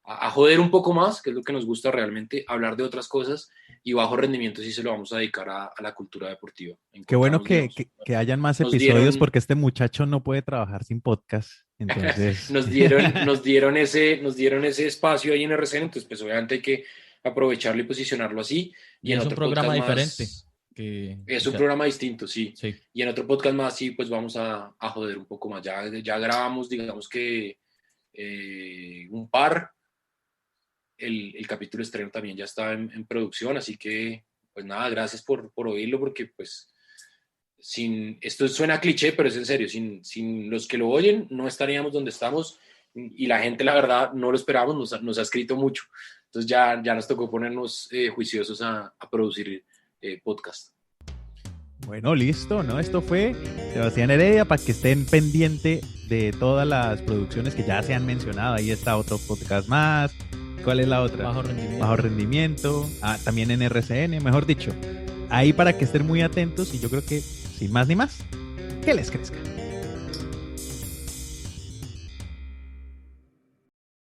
a joder un poco más, que es lo que nos gusta realmente, hablar de otras cosas, y bajo rendimiento sí se lo vamos a dedicar a la cultura deportiva. Qué bueno Encontramos, digamos, que hayan más nos episodios dieron- porque este muchacho no puede trabajar sin podcast. Entonces, nos dieron ese espacio ahí en RCN, entonces pues obviamente hay que aprovecharlo y posicionarlo así. Y en es un otro programa podcast diferente. más, Que, es o un sea, programa distinto, sí. sí. Y en otro podcast más, sí, pues vamos a joder un poco más. Ya grabamos, digamos que un par. El capítulo estreno también ya está en producción, así que, pues nada, gracias por oírlo, porque pues esto suena cliché, pero es en serio, sin los que lo oyen no estaríamos donde estamos, y la gente, la verdad, no lo esperábamos, nos ha escrito mucho. Entonces ya nos tocó ponernos juiciosos a producir podcast. bueno, listo, ¿no? Esto fue Sebastián Heredia para que estén pendiente de todas las producciones que ya se han mencionado. Ahí está otro podcast más. ¿Cuál es la otra? Bajo rendimiento. Bajo rendimiento. También en RCN, mejor dicho. Ahí para que estén muy atentos y yo creo que, sin más ni más, que les crezca.